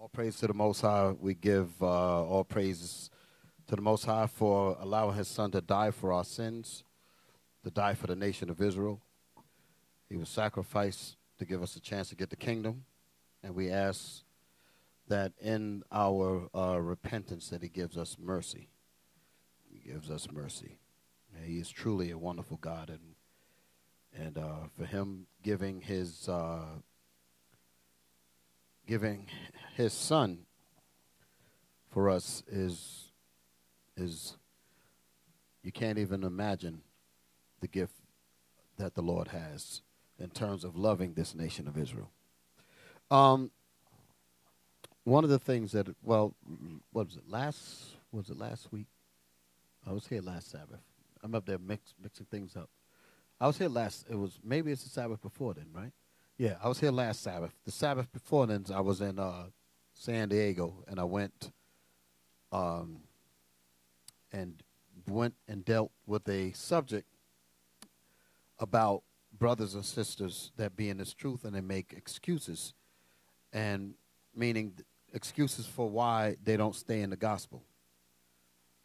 All praise to the Most High. We give all praises to the Most High for allowing his son to die for our sins, to die for the nation of Israel. He was sacrificed to give us a chance to get the kingdom. And we ask that in our repentance that he gives us mercy. He gives us mercy. And he is truly a wonderful God. And for him giving his son for us is you can't even imagine the gift that the Lord has in terms of loving this nation of Israel. One of the things that, what was it, last week? I was here last Sabbath. I'm up there mixing things up. I was here maybe it's the Sabbath before then, right? Yeah, I was here last Sabbath. The Sabbath before then, I was in San Diego, and I went and dealt with a subject about brothers and sisters that be in this truth and they make excuses, and meaning excuses for why they don't stay in the gospel.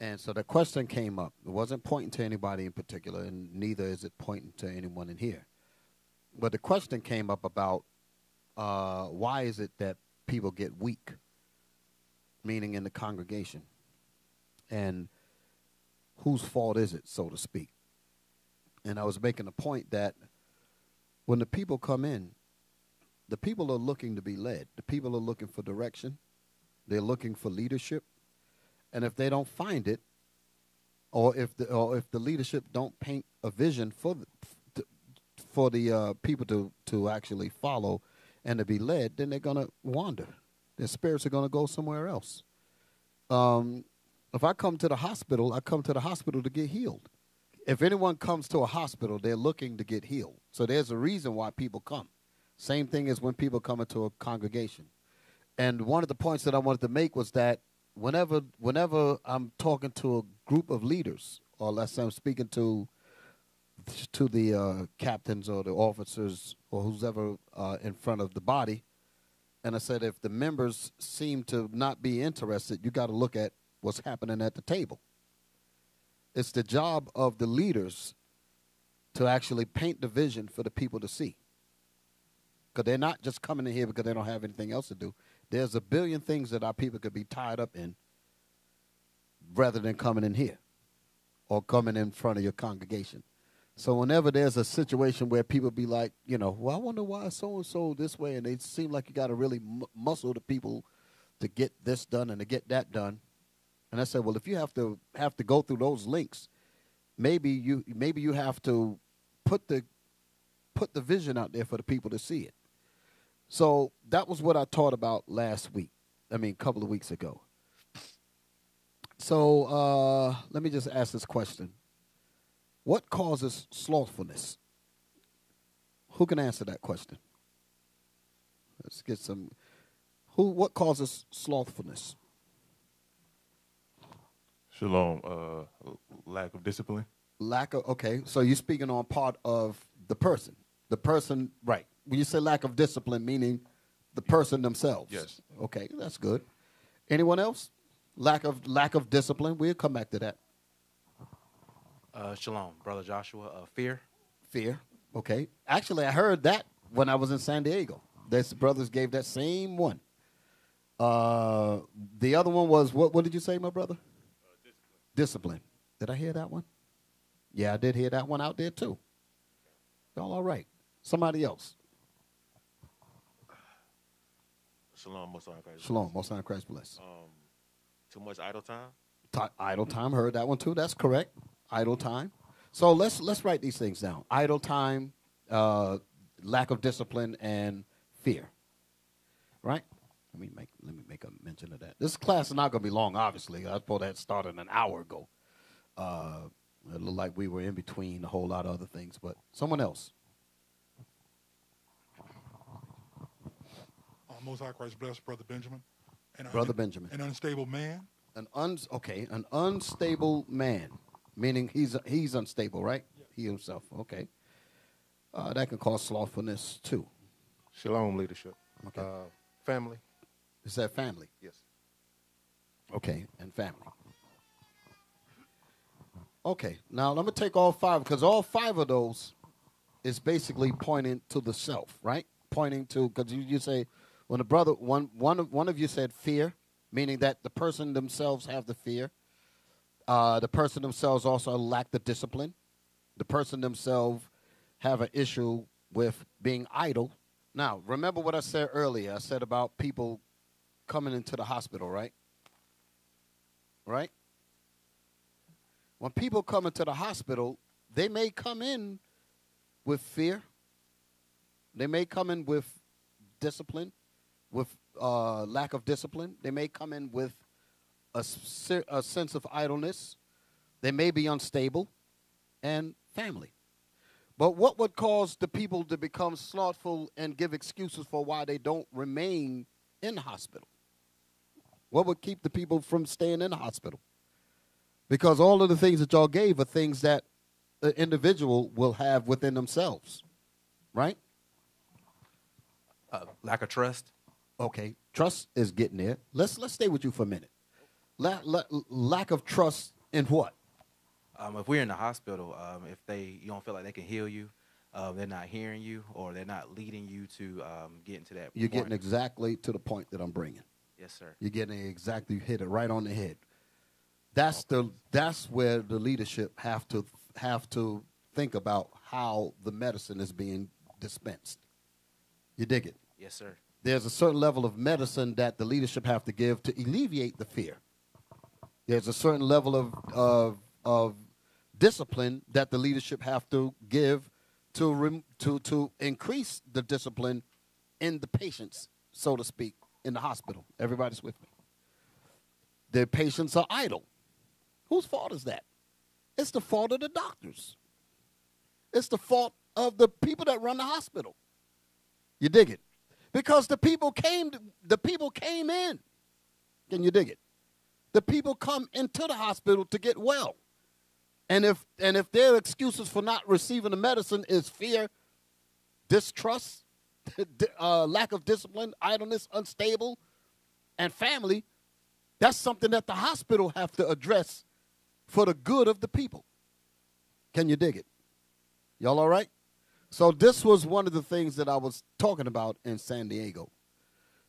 And so the question came up. It wasn't pointing to anybody in particular, and neither is it pointing to anyone in here. But the question came up about why is it that people get weak, meaning in the congregation, and whose fault is it, so to speak? And I was making a point that when the people come in, the people are looking to be led. The people are looking for direction. They're looking for leadership. And if they don't find it, or if the leadership don't paint a vision for the people to actually follow and to be led, then they're going to wander. Their spirits are going to go somewhere else. If I come to the hospital, I come to the hospital to get healed. If anyone comes to a hospital, they're looking to get healed. So there's a reason why people come. Same thing as when people come into a congregation. And one of the points that I wanted to make was that whenever I'm talking to a group of leaders, or let's say I'm speaking to the captains or the officers or who's ever in front of the body, and I said if the members seem to not be interested, you got to look at what's happening at the table. It's the job of the leaders to actually paint the vision for the people to see. Because they're not just coming in here because they don't have anything else to do. There's a billion things that our people could be tied up in rather than coming in here or coming in front of your congregation. So whenever there's a situation where people be like, well, I wonder why so-and-so this way, and they seem like you got to really muscle the people to get this done and to get that done. And I said, well, if you have to go through those links, maybe you have to put the vision out there for the people to see it. So that was what I taught about a couple of weeks ago. So let me just ask this question. What causes slothfulness? Who can answer that question? Let's get some. What causes slothfulness? Shalom. Lack of discipline. Okay. So you're speaking on part of the person. The person, right. When you say lack of discipline, meaning the person themselves. Yes. Okay, that's good. Anyone else? Lack of discipline. We'll come back to that. Shalom, Brother Joshua. Fear. Fear. Okay. Actually, I heard that when I was in San Diego. These brothers gave that same one. The other one was, what did you say, my brother? Discipline. Did I hear that one? Yeah, I did hear that one out there, too. Y'all all right. Somebody else. Shalom, Most High Christ. Shalom, Most High Christ bless. Too much idle time? Idle time, heard that one, too. That's correct. Idle time. So let's write these things down. Idle time, lack of discipline, and fear. Right? Let me make a mention of that. This class is not going to be long, obviously. I thought that started an hour ago. It looked like we were in between a whole lot of other things, but someone else. Most High Christ bless, Brother Benjamin. Benjamin. An unstable man. An unstable man, meaning he's unstable, right? Yes. He himself. Okay. That can cause slothfulness too. Shalom leadership. Okay. Family. Is that family? Yes. Okay, and family. Okay, now let me take all five, because all five of those is basically pointing to the self, right? Pointing to, because you say, when the brother, one of you said fear, meaning that the person themselves have the fear. The person themselves also lack the discipline. The person themselves have an issue with being idle. Now, remember what I said earlier. I said about people coming into the hospital, right? Right? When people come into the hospital, they may come in with fear. They may come in with discipline, with lack of discipline. They may come in with a sense of idleness. They may be unstable, and family. But what would cause the people to become slothful and give excuses for why they don't remain in the hospital? What would keep the people from staying in the hospital? Because all of the things that y'all gave are things that the individual will have within themselves, right? Lack of trust. Okay, trust is getting there. Let's stay with you for a minute. Lack of trust in what? If we're in the hospital, if you don't feel like they can heal you, they're not hearing you, or they're not leading you to get into that You're point. getting exactly to the point that I'm bringing. Yes, sir. You're getting exactly, you hit it right on the head. That's where the leadership have to think about how the medicine is being dispensed. You dig it? Yes, sir. There's a certain level of medicine that the leadership have to give to alleviate the fear. There's a certain level of discipline that the leadership have to give to increase the discipline in the patients, so to speak, in the hospital. Everybody's with me. The patients are idle. Whose fault is that? It's the fault of the doctors. It's the fault of the people that run the hospital. You dig it? Because the people came in. Can you dig it? The people come into the hospital to get well. And if their excuses for not receiving the medicine is fear, distrust, lack of discipline, idleness, unstable, and family, that's something that the hospital have to address for the good of the people. Can you dig it? Y'all all right? So this was one of the things that I was talking about in San Diego.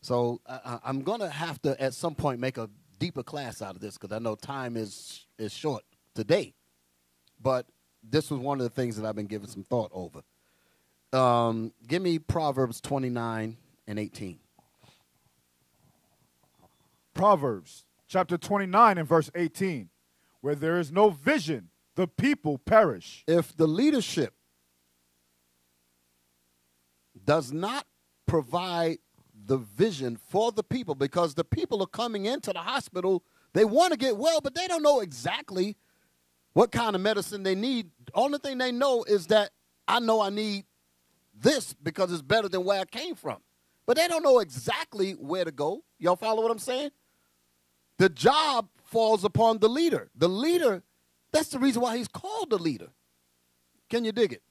So I'm going to have to, at some point, make a deeper class out of this because I know time is short today. But this was one of the things that I've been giving some thought over. Give me Proverbs 29 and 18. Proverbs chapter 29 and verse 18. Where there is no vision, the people perish. If the leadership does not provide the vision for the people, because the people are coming into the hospital, they want to get well, but they don't know exactly what kind of medicine they need. Only thing they know is that I know I need this because it's better than where I came from. But they don't know exactly where to go. Y'all follow what I'm saying? The job falls upon the leader. The leader, that's the reason why he's called the leader. Can you dig it?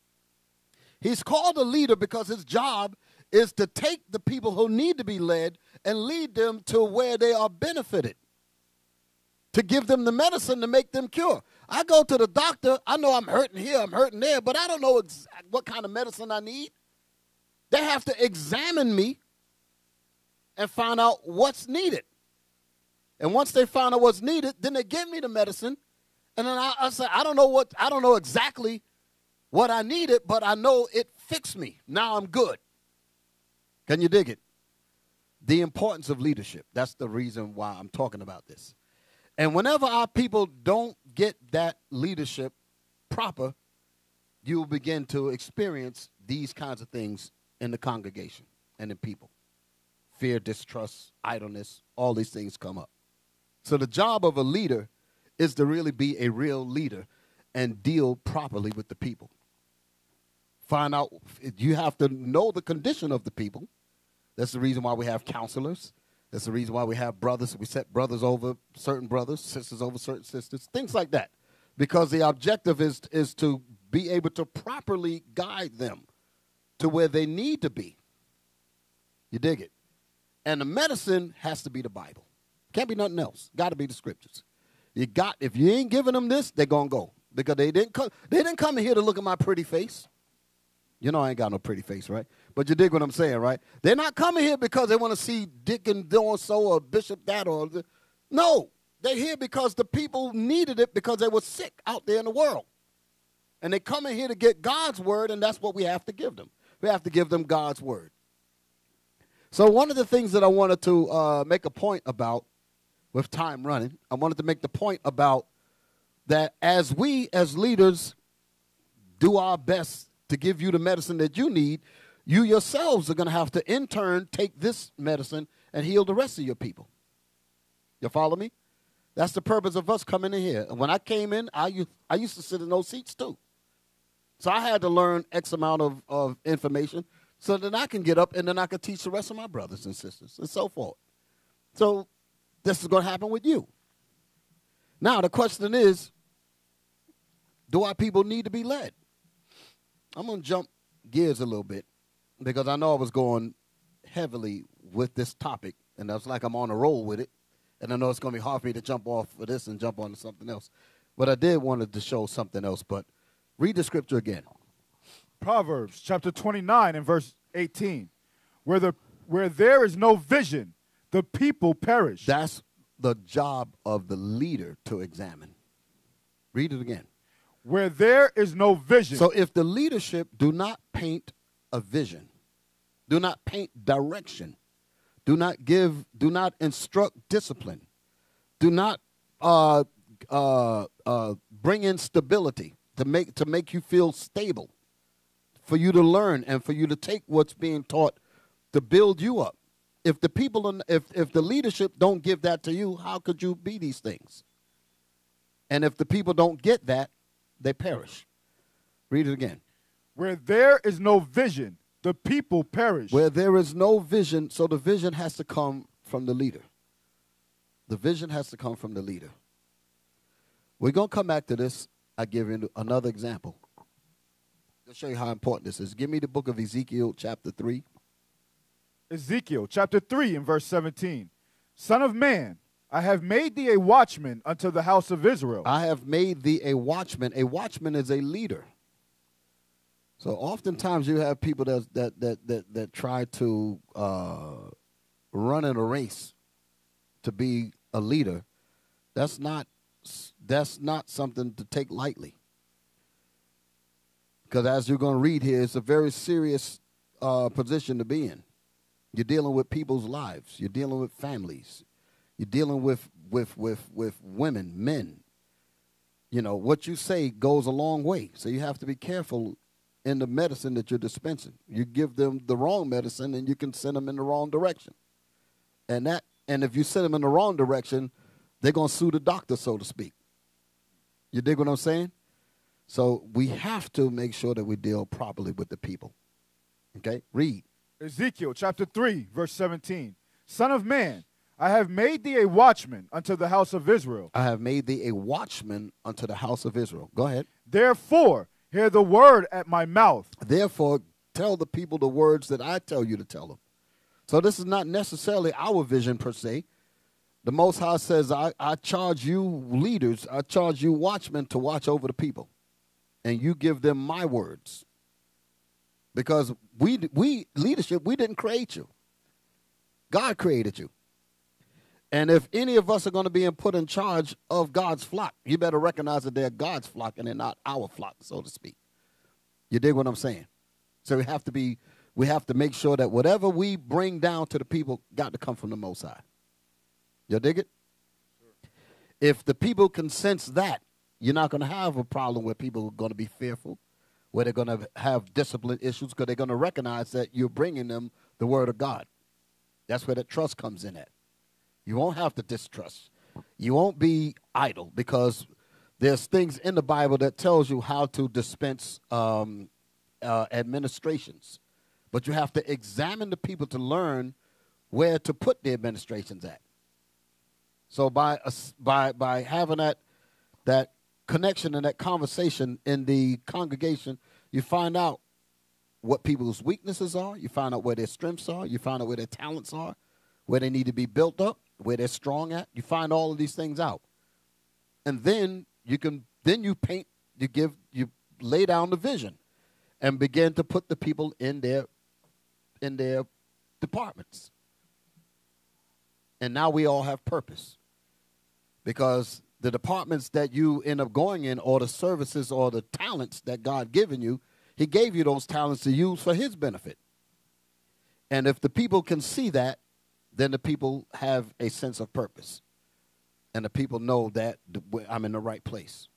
He's called a leader because his job is to take the people who need to be led and lead them to where they are benefited, to give them the medicine to make them cure. I go to the doctor, I know I'm hurting here, I'm hurting there, but I don't know what kind of medicine I need. They have to examine me and find out what's needed. And once they find out what's needed, then they give me the medicine. And then I say, I don't know exactly what I needed, but I know it fixed me. Now I'm good. Can you dig it? The importance of leadership. That's the reason why I'm talking about this. And whenever our people don't get that leadership proper, you will begin to experience these kinds of things in the congregation and in people. Fear, distrust, idleness, all these things come up. So the job of a leader is to really be a real leader and deal properly with the people. Find out, you have to know the condition of the people. That's the reason why we have counselors. That's the reason why we have brothers. We set brothers over certain brothers, sisters over certain sisters, things like that. Because the objective is to be able to properly guide them to where they need to be. You dig it? And the medicine has to be the Bible. Can't be nothing else. Got to be the scriptures. If you ain't giving them this, they're going to go. Because they didn't come in here to look at my pretty face. You know I ain't got no pretty face, right? But you dig what I'm saying, right? They're not coming here because they want to see Deacon doing so or Bishop that or no. They're here because the people needed it because they were sick out there in the world. And they come in here to get God's word, and that's what we have to give them. We have to give them God's word. So one of the things that I wanted to make a point about, with time running, I wanted to make the point about that as we as leaders do our best to give you the medicine that you need, you yourselves are going to have to in turn take this medicine and heal the rest of your people. You follow me? That's the purpose of us coming in here. When I came in, I used to sit in those seats too. So I had to learn X amount of information so that I can get up and then I can teach the rest of my brothers and sisters and so forth. So this is going to happen with you. Now the question is, do our people need to be led? I'm going to jump gears a little bit because I know I was going heavily with this topic, and I was like I'm on a roll with it, and I know it's going to be hard for me to jump off of this and jump on to something else. But I did wanted to show something else, but read the scripture again. Proverbs chapter 29 and verse 18. Where there is no vision, the people perish. That's the job of the leader to examine. Read it again. Where there is no vision. So if the leadership do not paint a vision, do not paint direction, do not instruct discipline, do not bring in stability to make you feel stable, for you to learn and for you to take what's being taught to build you up. If the people, if the leadership don't give that to you, how could you be these things? And if the people don't get that, they perish. Read it again. Where there is no vision, the people perish. Where there is no vision, so the vision has to come from the leader. The vision has to come from the leader. We're going to come back to this. I'll give you another example. To show you how important this is. Give me the book of Ezekiel chapter 3. Ezekiel chapter 3 and verse 17. Son of man, I have made thee a watchman unto the house of Israel. I have made thee a watchman. A watchman is a leader. So oftentimes you have people that try to run in a race to be a leader. That's not something to take lightly. Because as you're going to read here, it's a very serious position to be in. You're dealing with people's lives. You're dealing with families. You're dealing with women, men. You know, what you say goes a long way. So you have to be careful in the medicine that you're dispensing. You give them the wrong medicine and you can send them in the wrong direction. And if you send them in the wrong direction, they're going to sue the doctor, so to speak. You dig what I'm saying? So we have to make sure that we deal properly with the people. Okay? Read. Ezekiel chapter 3, verse 17. Son of man, I have made thee a watchman unto the house of Israel. I have made thee a watchman unto the house of Israel. Go ahead. Therefore, hear the word at my mouth. Therefore, tell the people the words that I tell you to tell them. So this is not necessarily our vision per se. The Most High says, I charge you leaders, I charge you watchmen to watch over the people. And you give them my words. Because we leadership, we didn't create you. God created you. And if any of us are going to be put in charge of God's flock, you better recognize that they're God's flock and they're not our flock, so to speak. You dig what I'm saying? So we have to make sure that whatever we bring down to the people got to come from the Most High. You dig it? Sure. If the people can sense that, you're not going to have a problem where people are going to be fearful, where they're going to have discipline issues, because they're going to recognize that you're bringing them the word of God. That's where the trust comes in at. You won't have to distrust. You won't be idle, because there's things in the Bible that tells you how to dispense administrations. But you have to examine the people to learn where to put the administrations at. So by having that connection and that conversation in the congregation, you find out what people's weaknesses are. You find out where their strengths are. You find out where their talents are, where they need to be built up, where they're strong at. You find all of these things out. And then you paint, you lay down the vision and begin to put the people in their departments. And now we all have purpose. Because the departments that you end up going in, or the services or the talents that God given you, he gave you those talents to use for his benefit. And if the people can see that, then the people have a sense of purpose. And the people know that I'm in the right place.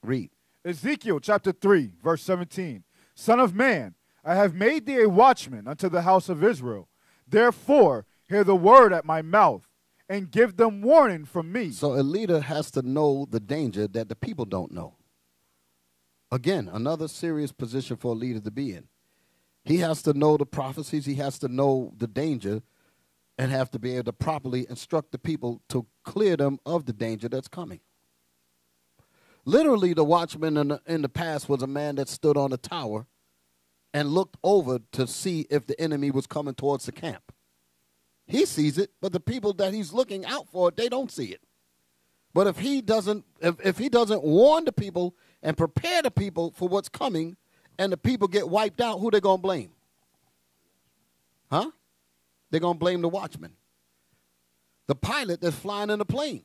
Read. Ezekiel chapter 3, verse 17. Son of man, I have made thee a watchman unto the house of Israel. Therefore, hear the word at my mouth, and give them warning from me. So a leader has to know the danger that the people don't know. Again, another serious position for a leader to be in. He has to know the prophecies. He has to know the danger and have to be able to properly instruct the people to clear them of the danger that's coming. Literally, the watchman in the past was a man that stood on a tower and looked over to see if the enemy was coming towards the camp. He sees it, but the people that he's looking out for, they don't see it. But if he doesn't warn the people and prepare the people for what's coming, and the people get wiped out, who they going to blame? Huh? They're going to blame the watchman. The pilot that's flying in the plane.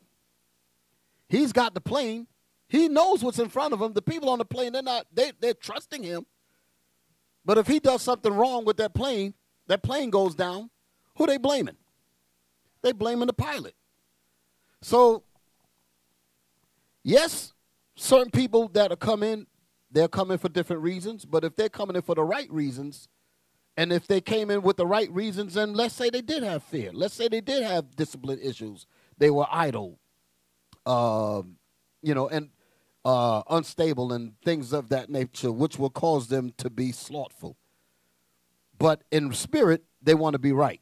He's got the plane. He knows what's in front of him. The people on the plane, they're trusting him. But if he does something wrong with that plane goes down, who they blaming? They blaming the pilot. So, yes, certain people that are coming, they're coming for different reasons. But if they're coming in for the right reasons, and if they came in with the right reasons, and let's say they did have fear. Let's say they did have discipline issues. They were idle, and unstable and things of that nature, which will cause them to be slothful. But in spirit, they want to be right.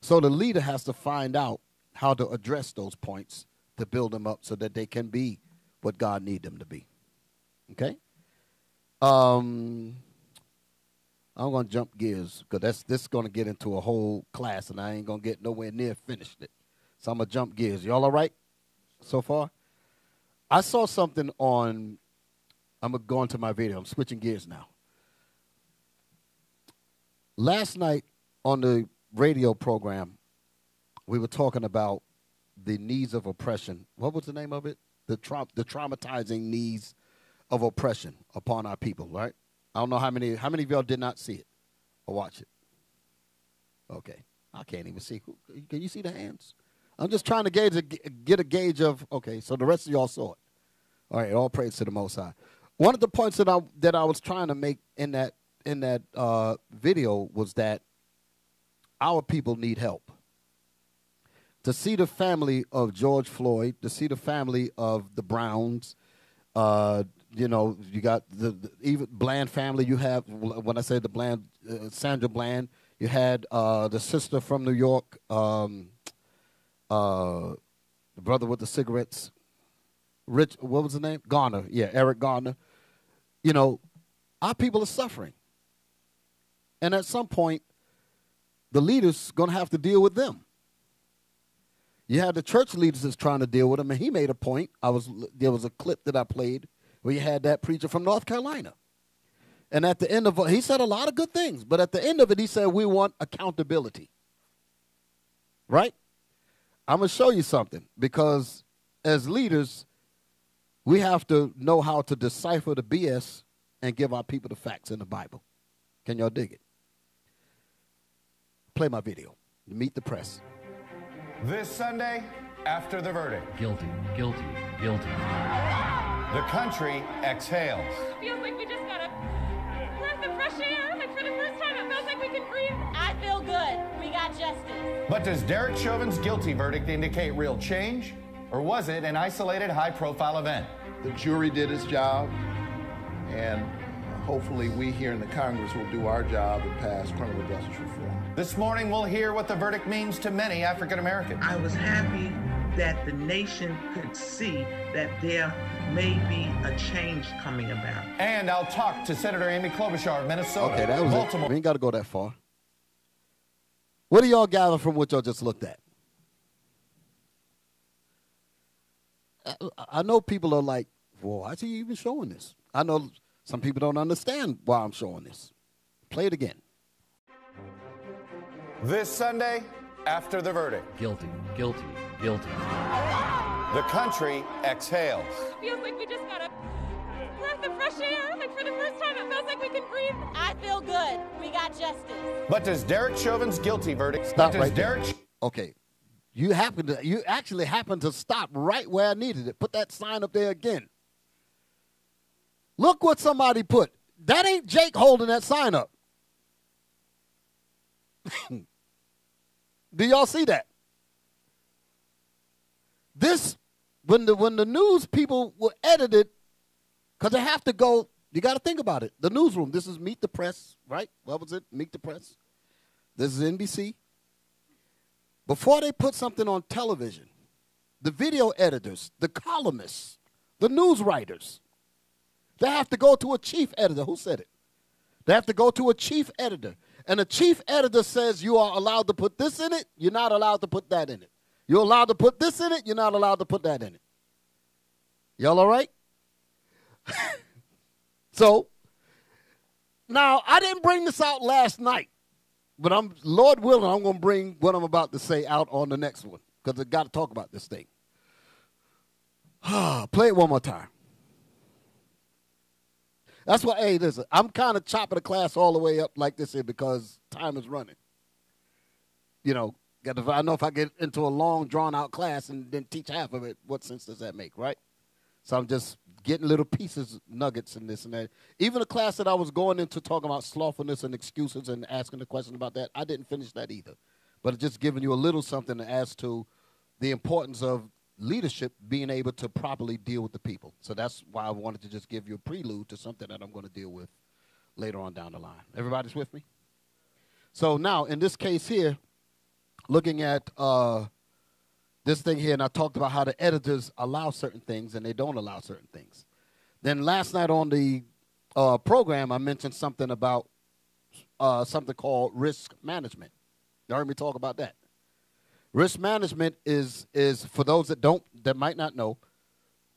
So the leader has to find out how to address those points to build them up so that they can be what God needs them to be. Okay? I'm going to jump gears because this is going to get into a whole class, and I ain't going to get nowhere near finished it. So I'm going to jump gears. Y'all all right so far? I saw something I'm going to go into my video. I'm switching gears now. Last night on the radio program, we were talking about the knees of oppression. What was the name of it? The traumatizing knees of oppression upon our people, right? I don't know how many of y'all did not see it or watch it. Okay. I can't even see. Can you see the hands? I'm just trying to get a gauge of, okay, so the rest of y'all saw it. All right, all praise to the Most High. One of the points that I was trying to make in that video was that our people need help. To see the family of George Floyd, to see the family of the Browns, you got the even Bland family. You have, when I say the Bland, Sandra Bland, you had the sister from New York, the brother with the cigarettes, Rich, what was the name? Garner, yeah, Eric Garner. Our people are suffering. And at some point, the leaders going to have to deal with them. You have the church leaders that's trying to deal with them, and he made a point. There was a clip that I played where you had that preacher from North Carolina. And at the end of it, he said a lot of good things, but at the end of it, he said, we want accountability. Right? I'm going to show you something, because as leaders, we have to know how to decipher the BS and give our people the facts in the Bible. Can y'all dig it? Play my video. Meet the press. This Sunday, after the verdict, Guilty, guilty, guilty. the country exhales. Feels like we just got a breath of fresh air. Like for the first time, it feels like we can breathe. I feel good. We got justice. But does Derek Chauvin's guilty verdict indicate real change? Or was it an isolated, high-profile event? The jury did its job, and hopefully we here in the Congress will do our job and pass criminal justice reform. This morning, we'll hear what the verdict means to many African Americans. I was happy that the nation could see that there may be a change coming about. And I'll talk to Senator Amy Klobuchar of Minnesota. Okay, that was Baltimore. it. We ain't got to go that far. What do y'all gather from what y'all just looked at? I know people are like, well, why is he even showing this? I know some people don't understand why I'm showing this. Play it again. This Sunday, after the verdict, Guilty, guilty, guilty. the country exhales. Feels like we just got a breath of fresh air. Like for the first time, it feels like we can breathe. I feel good. We got justice. But does Derek Chauvin's guilty verdict Stop right there. Okay. You actually happened to stop right where I needed it. Put that sign up there again. Look what somebody put. That ain't Jake holding that sign up. Do y'all see that? This, when the news people were edited, because they have to go, you got to think about it. The newsroom, this is Meet the Press, right? What was it? Meet the Press. This is NBC. Before they put something on television, the video editors, the columnists, the news writers, they have to go to a chief editor. Who said it? They have to go to a chief editor. And the chief editor says you are allowed to put this in it, you're not allowed to put that in it. You're allowed to put this in it, you're not allowed to put that in it. Y'all all right? So, now, I didn't bring this out last night. But Lord willing, I'm going to bring what I'm about to say out on the next one because I got to talk about this thing. Play it one more time. That's why, hey, listen, I'm kind of chopping the class all the way up like this here because time is running. You know, I know if I get into a long, drawn-out class and then teach half of it, what sense does that make, right? So I'm just getting little pieces, nuggets and this and that. Even the class that I was going into talking about slothfulness and excuses and asking the question about that, I didn't finish that either. But it's just giving you a little something as to the importance of leadership being able to properly deal with the people. So that's why I wanted to just give you a prelude to something that I'm going to deal with later on down the line. Everybody's with me? So now, in this case here, looking at this thing here, and I talked about how the editors allow certain things and they don't allow certain things. Then last night on the program, I mentioned something about something called risk management. You heard me talk about that. Risk management is for those that might not know,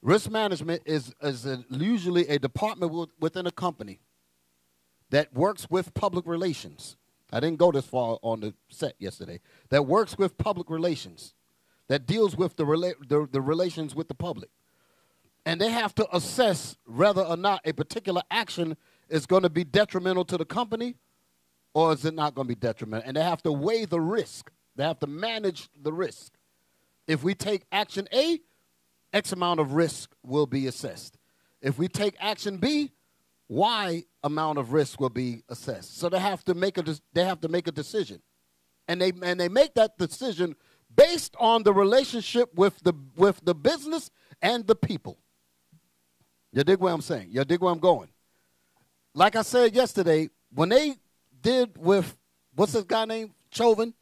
risk management is usually a department within a company that works with public relations. I didn't go this far on the set yesterday. That works with public relations. That deals with the relations with the public. And they have to assess whether or not a particular action is going to be detrimental to the company or is it not going to be detrimental. And they have to weigh the risk. They have to manage the risk. If we take action A, X amount of risk will be assessed. If we take action B, Y amount of risk will be assessed. So they have to make a decision. And they make that decision based on the relationship with the business and the people. You dig what I'm saying? You dig where I'm going? Like I said yesterday, when they did with, what's this guy named? Chauvin,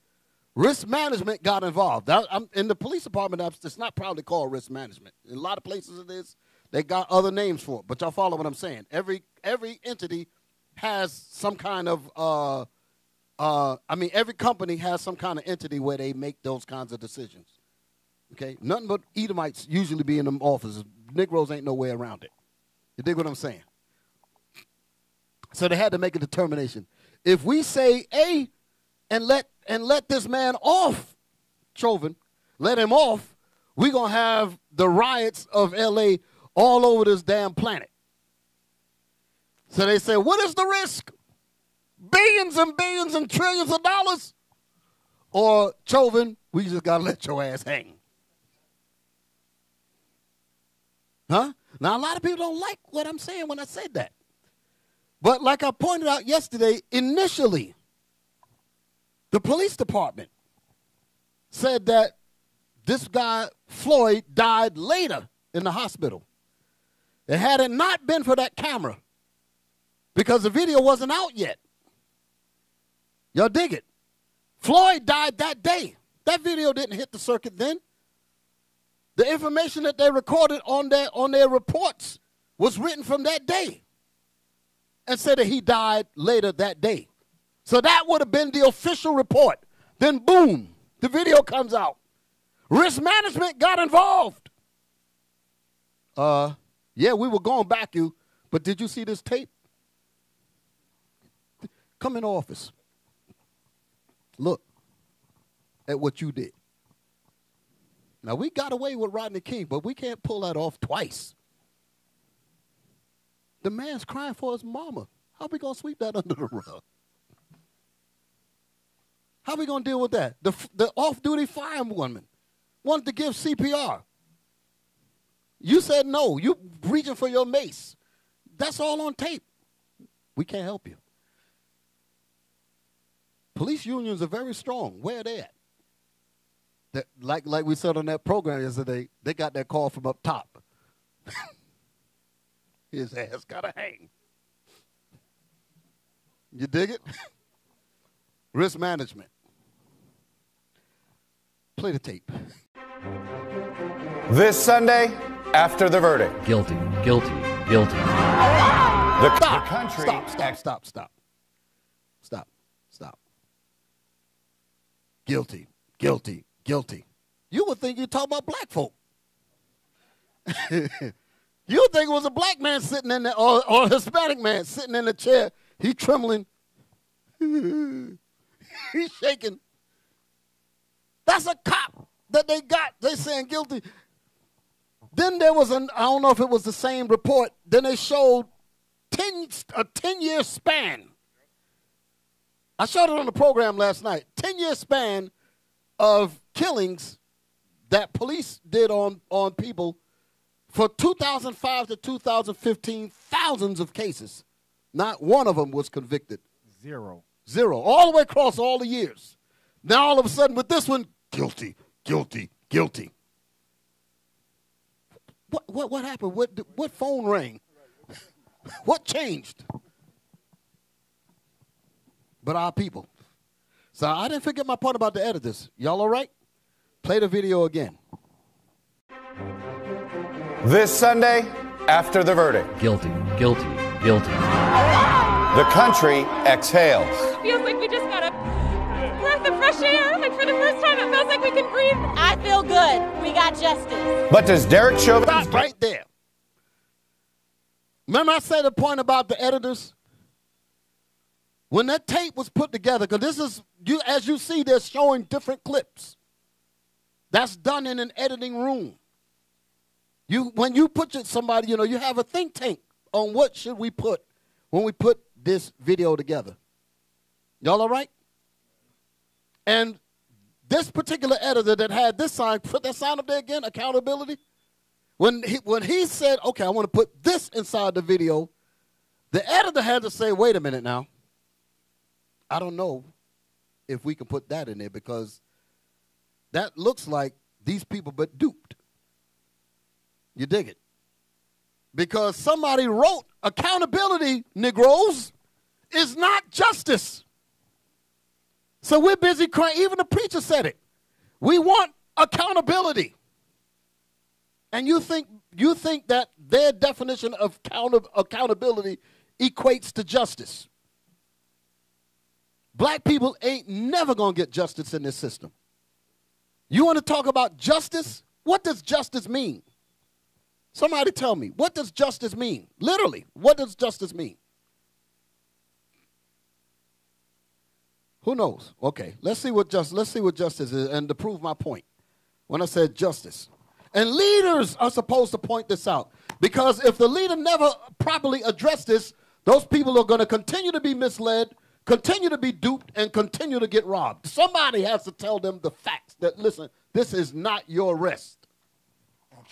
risk management got involved. In the police department, it's not probably called risk management. In a lot of places it is. They got other names for it. But y'all follow what I'm saying. Every entity has some kind of every company has some kind of entity where they make those kinds of decisions. Okay? Nothing but Edomites usually be in them offices. Negroes ain't no way around it. You dig what I'm saying? So they had to make a determination. If we say A and let this man off, Chauvin, let him off, we're going to have the riots of L.A. all over this damn planet. So they say, what is the risk? Billions and billions and trillions of dollars? Or, Chauvin, we just got to let your ass hang. Huh? Now, a lot of people don't like what I'm saying when I said that. But like I pointed out yesterday, initially, the police department said that this guy, Floyd, died later in the hospital. And had it not been for that camera, because the video wasn't out yet. Y'all dig it? Floyd died that day. That video didn't hit the circuit then. The information that they recorded on their reports was written from that day and said that he died later that day. So that would have been the official report. Then boom, the video comes out. Risk management got involved. Yeah, we were going back you, but did you see this tape? Come in the office. Look at what you did. Now, we got away with Rodney King, but we can't pull that off twice. The man's crying for his mama. How are we going to sweep that under the rug? How are we going to deal with that? The off-duty firewoman wanted to give CPR. You said no. You reaching for your mace. That's all on tape. We can't help you. Police unions are very strong. Where are they at? Like we said on that program yesterday, they got that call from up top. His ass got to hang. You dig it? Risk management. Play the tape. This Sunday, after the verdict. Guilty, guilty, guilty. The country. Stop. Guilty, guilty, guilty. You would think you're talking about black folk. You would think it was a black man sitting in there or a Hispanic man sitting in the chair. He's trembling. He's shaking. That's a cop that they got. They saying guilty. Then there was I don't know if it was the same report. Then they showed a 10-year span. I showed it on the program last night. 10-year span of killings that police did on people for 2005 to 2015, thousands of cases. Not one of them was convicted. Zero. All the way across all the years. Now all of a sudden with this one, guilty, guilty, guilty. What happened? What phone rang? What changed? But our people. So I didn't forget my point about the editors. Y'all all right? Play the video again. This Sunday, after the verdict. Guilty, guilty, guilty. The country exhales. Feels like we just got a breath of fresh air, and for the first time it feels like we can breathe. I feel good. We got justice. But does Derek Chauvin... Stop right there. Remember I said the point about the editors? When that tape was put together, because this is, as you see, they're showing different clips. That's done in an editing room. When you put somebody, you have a think tank on what should we put when we put this video together. Y'all all right? And this particular editor that had this sign, put that sign up there again, accountability. When he said, okay, I want to put this inside the video, the editor had to say, wait a minute now. I don't know if we can put that in there because that looks like these people but duped. You dig it? Because somebody wrote accountability, Negroes, is not justice. So we're busy crying. Even the preacher said it. We want accountability. And you think that their definition of accountability equates to justice. Black people ain't never going to get justice in this system. You want to talk about justice? What does justice mean? Somebody tell me, what does justice mean? Literally, what does justice mean? Who knows? Okay, let's see what justice is, and to prove my point, when I said justice. And leaders are supposed to point this out, because if the leader never properly addressed this, those people are going to continue to be misled, continue to be duped, and continue to get robbed. Somebody has to tell them the facts that, listen, this is not your rest.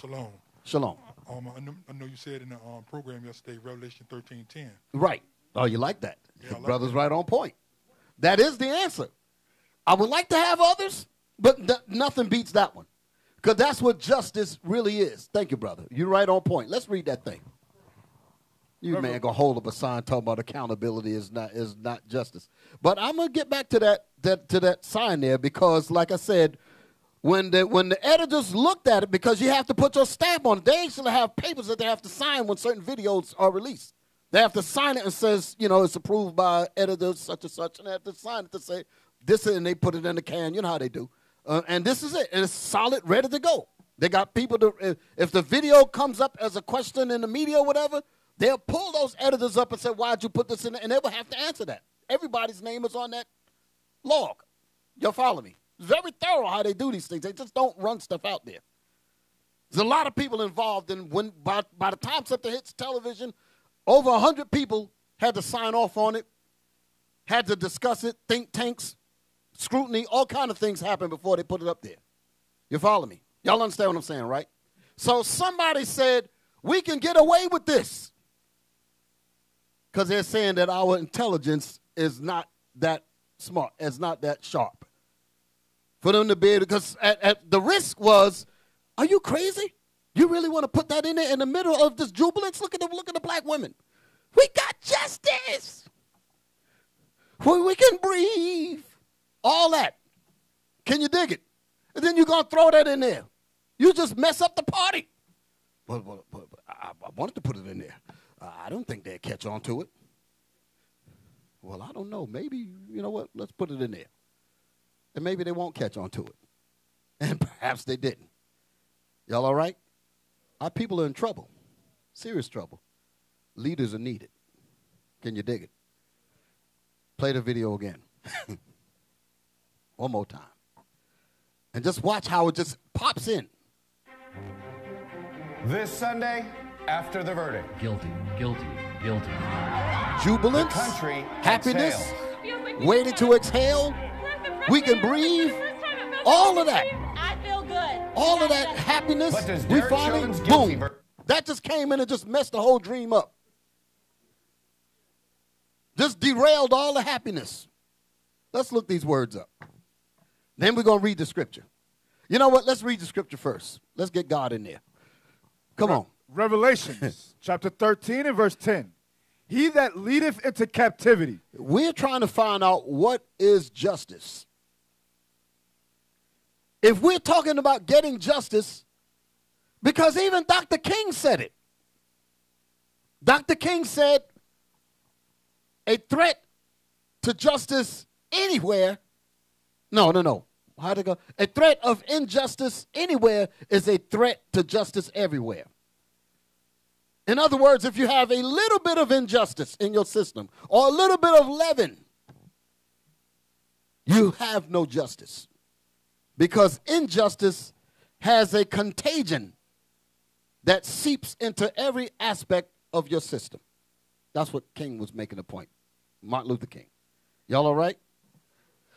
Shalom. Shalom. I know you said in the program yesterday, Revelation 13:10. Right. Oh, you like that? Yeah, like Brother's that. right on point. That is the answer. I would like to have others, but nothing beats that one. Because that's what justice really is. Thank you, brother. You're right on point. Let's read that thing. You man gonna hold up a sign talking about accountability is not justice. But I'm gonna get back to that sign there, because like I said, when the editors looked at it, because you have to put your stamp on it, they actually have papers that they have to sign when certain videos are released. They have to sign it and says, it's approved by editor such and such, and they have to sign it to say this and they put it in the can. You know how they do. And this is it. And it's solid, ready to go. They got people to, if the video comes up as a question in the media or whatever, they'll pull those editors up and say, why'd you put this in there? And they will have to answer that. Everybody's name is on that log. Y'all follow me? It's very thorough how they do these things. They just don't run stuff out there. There's a lot of people involved, and when by the time something hits television, over 100 people had to sign off on it, had to discuss it, think tanks, scrutiny, all kind of things happen before they put it up there. You follow me? Y'all understand what I'm saying, right? So somebody said, we can get away with this because they're saying that our intelligence is not that smart, is not that sharp. For them to be able, because at the risk was, are you crazy? You really want to put that in there in the middle of this jubilance? Look at the black women. We got justice. We can breathe. All that. Can you dig it? And then you're going to throw that in there. You just mess up the party. But I wanted to put it in there. I don't think they'd catch on to it. Well, I don't know. Maybe, you know what? Let's put it in there. And maybe they won't catch on to it. And perhaps they didn't. Y'all all right? Our people are in trouble. Serious trouble. Leaders are needed. Can you dig it? Play the video again. One more time. And just watch how it just pops in. This Sunday, after the verdict. Guilty, guilty, guilty. Jubilance, The country happiness, exhales. waiting to exhale. We can breathe. All of that. I feel good. All of that happiness. But does We Derek finally, Chauvin's guilty boom. That just came in and just messed the whole dream up. Just derailed all the happiness. Let's look these words up. Then we're going to read the scripture. You know what? Let's read the scripture first. Let's get God in there. Come on. Revelation chapter 13 and verse 10. He that leadeth into captivity. We're trying to find out what is justice. If we're talking about getting justice, because even Dr. King said it. Dr. King said a threat to justice anywhere. No. How'd it go? A threat of injustice anywhere is a threat to justice everywhere. In other words, if you have a little bit of injustice in your system or a little bit of leaven, you have no justice. Because injustice has a contagion that seeps into every aspect of your system. That's what King was making a point. Martin Luther King. Y'all all right?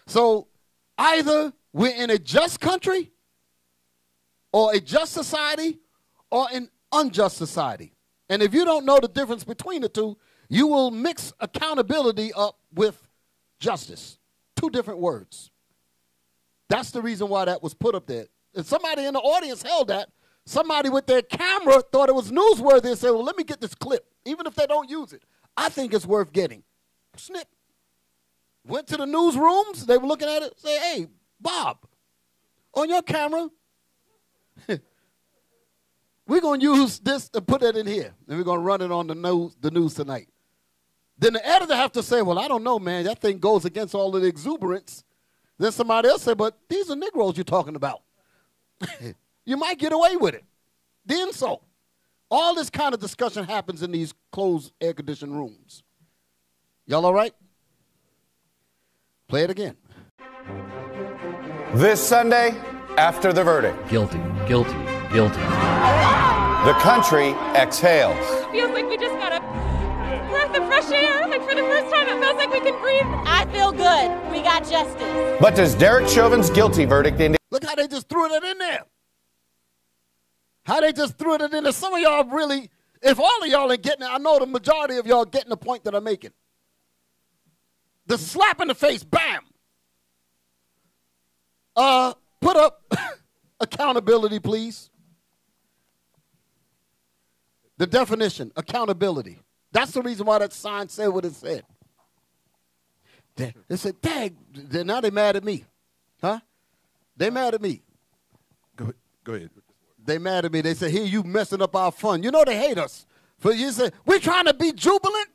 So either we're in a just country or a just society or an unjust society. And if you don't know the difference between the two, you will mix accountability up with justice. Two different words. That's the reason why that was put up there. And somebody in the audience held that. Somebody with their camera thought it was newsworthy and said, well, let me get this clip. Even if they don't use it, I think it's worth getting. Snip. Went to the newsrooms. They were looking at it. Say, hey, Bob, on your camera, we're going to use this and put that in here. And we're going to run it on the news tonight. Then the editor have to say, well, I don't know, man. That thing goes against all of the exuberance. Then somebody else said, but these are Negroes you're talking about. You might get away with it. The insult. All this kind of discussion happens in these closed air-conditioned rooms. Y'all all right? Play it again. This Sunday, after the verdict. Guilty, guilty, guilty. The country exhales. Feels like we just got a breath of fresh air. Like for the first time, it feels like we can breathe. I feel good. We got justice. But does Derek Chauvin's guilty verdict indicate? Look how they just threw it in there. How they just threw it in there. Some of y'all really, if all of y'all ain't getting it, I know the majority of y'all getting the point that I'm making. The slap in the face, bam. Put up accountability, please. The definition, accountability. That's the reason why that sign said what it said. They said, dang, now they mad at me. Huh? They mad at me. Go ahead. They mad at me. They say, here, you messing up our fun. You know they hate us. For you say, we're trying to be jubilant.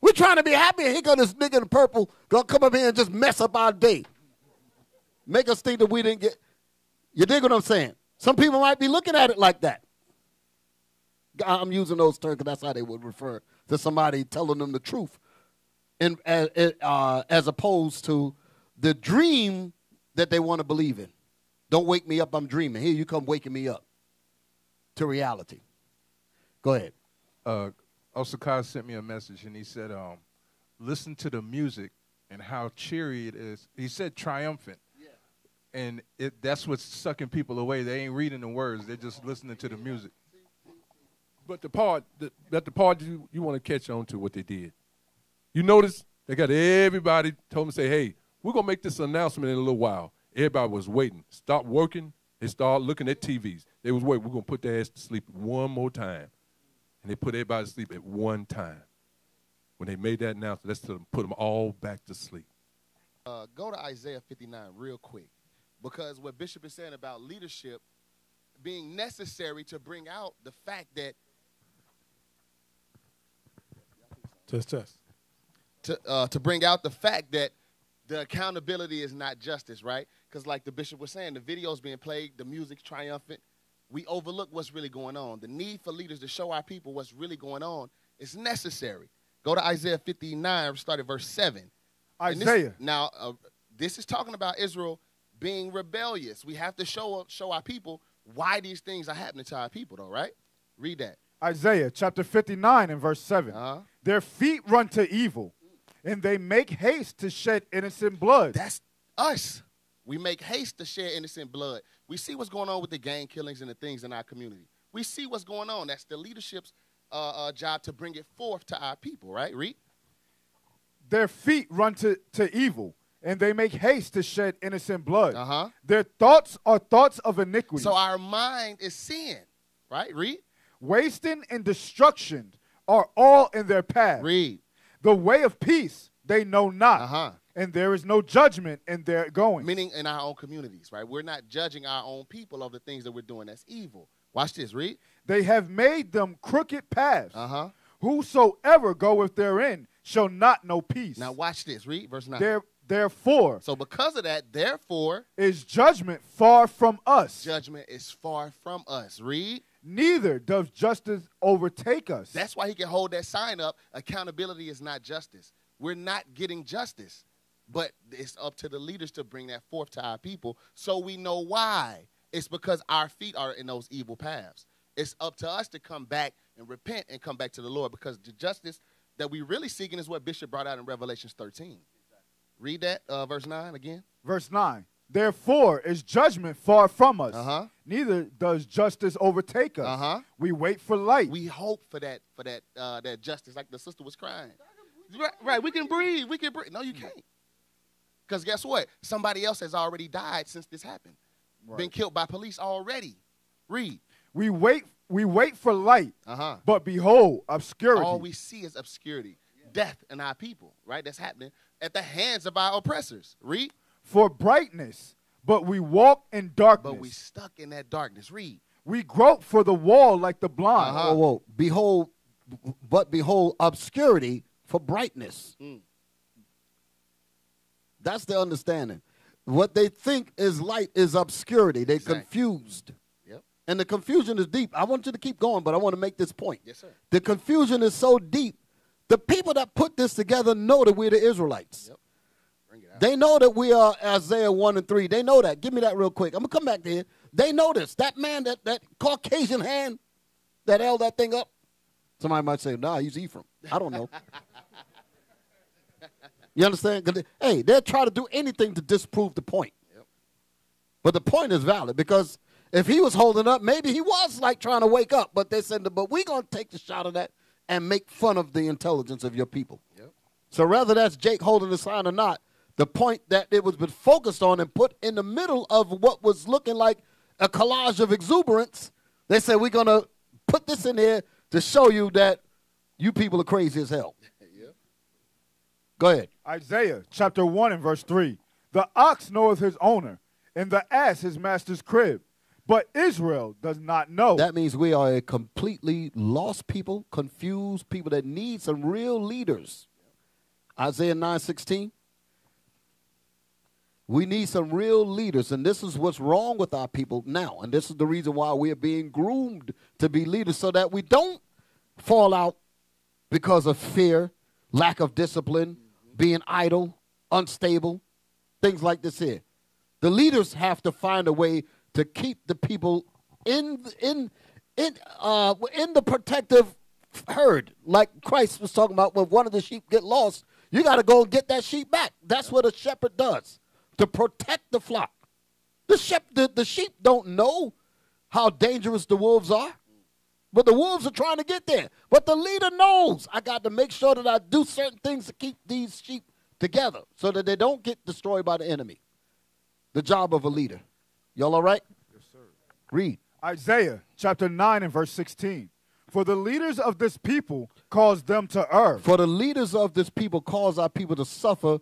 We're trying to be happy. And here go this nigga in purple gonna come up here and just mess up our day. make us think that we didn't get. You dig what I'm saying? Some people might be looking at it like that. I'm using those terms because that's how they would refer to somebody telling them the truth, and as opposed to the dream that they want to believe in. Don't wake me up, I'm dreaming. Here you come waking me up to reality. Go ahead. Osaka sent me a message, and he said, listen to the music and how cheery it is. He said triumphant. Yeah. And that's what's sucking people away. They ain't reading the words. They're just listening to the music. But the part you want to catch on to what they did. You notice they got everybody told them to say, hey, we're going to make this announcement in a little while. Everybody was waiting. Stop working. They started looking at TVs. They was waiting. We're going to put their ass to sleep one more time. And they put everybody to sleep at one time. When they made that announcement, that's to put them all back to sleep. Go to Isaiah 59 real quick. Because what Bishop is saying about leadership being necessary to bring out the fact that to bring out the fact that the accountability is not justice, right? Because like the bishop was saying, the video's being played, the music's triumphant. We overlook what's really going on. The need for leaders to show our people what's really going on is necessary. Go to Isaiah 59, start at verse 7. Isaiah. This is talking about Israel being rebellious. We have to show our people why these things are happening to our people, though, right? Read that. Isaiah chapter 59 and verse 7. Their feet run to evil, and they make haste to shed innocent blood. That's us. We make haste to shed innocent blood. We see what's going on with the gang killings and the things in our community. We see what's going on. That's the leadership's job to bring it forth to our people, right? Read. Their feet run to evil, and they make haste to shed innocent blood. Their thoughts are thoughts of iniquity. So our mind is sin, right? Read. Wasting and destruction are all in their path. Read. The way of peace they know not, and there is no judgment in their going. Meaning in our own communities, right? We're not judging our own people of the things that we're doing that's evil. Watch this, read. They have made them crooked paths. Whosoever goeth therein shall not know peace. Now watch this, read verse 9. Therefore. So because of that, therefore. Is judgment far from us. Judgment is far from us. Read. Neither does justice overtake us. That's why he can hold that sign up. Accountability is not justice. We're not getting justice. But it's up to the leaders to bring that forth to our people so we know why. It's because our feet are in those evil paths. It's up to us to come back and repent and come back to the Lord, because the justice that we're really seeking is what Bishop brought out in Revelation 13. Read that, verse 9 again. Verse 9. Therefore is judgment far from us. Neither does justice overtake us. We wait for light. We hope for that justice, like the sister was crying. Right, we can breathe. We can breathe. No, you can't. Because guess what? Somebody else has already died since this happened. Right. Been killed by police already. Read. We wait for light, but behold, obscurity. All we see is obscurity. Death in our people, right? That's happening at the hands of our oppressors. Read. For brightness, but we walk in darkness. But we stuck in that darkness. Read. We grope for the wall like the blind. Whoa. Behold, obscurity for brightness. That's the understanding. What they think is light is obscurity. They're confused. Yep. And the confusion is deep. I want you to keep going, but I want to make this point. Yes, sir. The confusion is so deep. The people that put this together know that we're the Israelites. Yep. Bring it out. They know that we are Isaiah 1 and 3. They know that. Give me that real quick. I'm going to come back to here. They know this. That man, that Caucasian hand that held that thing up. Somebody might say, nah, he's Ephraim. I don't know. You understand? Hey, they'll try to do anything to disprove the point. Yep. But the point is valid, because if he was holding up, maybe he was like trying to wake up. But they said, but we're going to take the shot of that and make fun of the intelligence of your people. Yep. So whether that's Jake holding the sign or not, the point that it was been focused on and put in the middle of what was looking like a collage of exuberance, they said, we're going to put this in there to show you that you people are crazy as hell. Yep. Go ahead. Isaiah chapter 1 and verse 3. The ox knoweth his owner, and the ass his master's crib. But Israel does not know. That means we are a completely lost people, confused people that need some real leaders. Isaiah 9:16. We need some real leaders, and this is what's wrong with our people now. And this is the reason why we are being groomed to be leaders, so that we don't fall out because of fear, lack of discipline, being idle, unstable, things like this here. The leaders have to find a way to keep the people in the protective herd, like Christ was talking about. When one of the sheep get lost, you got to go and get that sheep back. That's what a shepherd does, to protect the flock. The sheep don't know how dangerous the wolves are, but the wolves are trying to get there. But the leader knows, I got to make sure that I do certain things to keep these sheep together so that they don't get destroyed by the enemy. The job of a leader. Y'all all right? Yes, sir. Read. Isaiah chapter 9 and verse 16. For the leaders of this people cause them to err. For the leaders of this people cause our people to suffer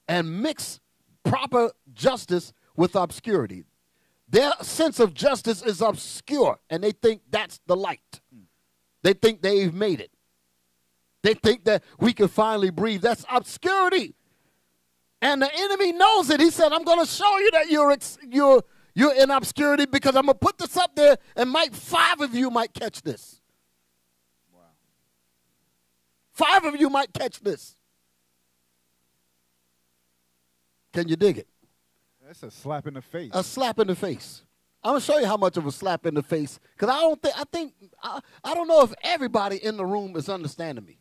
and mix proper justice with obscurity. Their sense of justice is obscure, and they think that's the light. They think they've made it. They think that we can finally breathe. That's obscurity. And the enemy knows it. He said, I'm going to show you that you're in obscurity, because I'm going to put this up there, and 5 of you might catch this. Wow. 5 of you might catch this. Can you dig it? That's a slap in the face. A slap in the face. I'm going to show you how much of a slap in the face, because I don't know if everybody in the room is understanding me.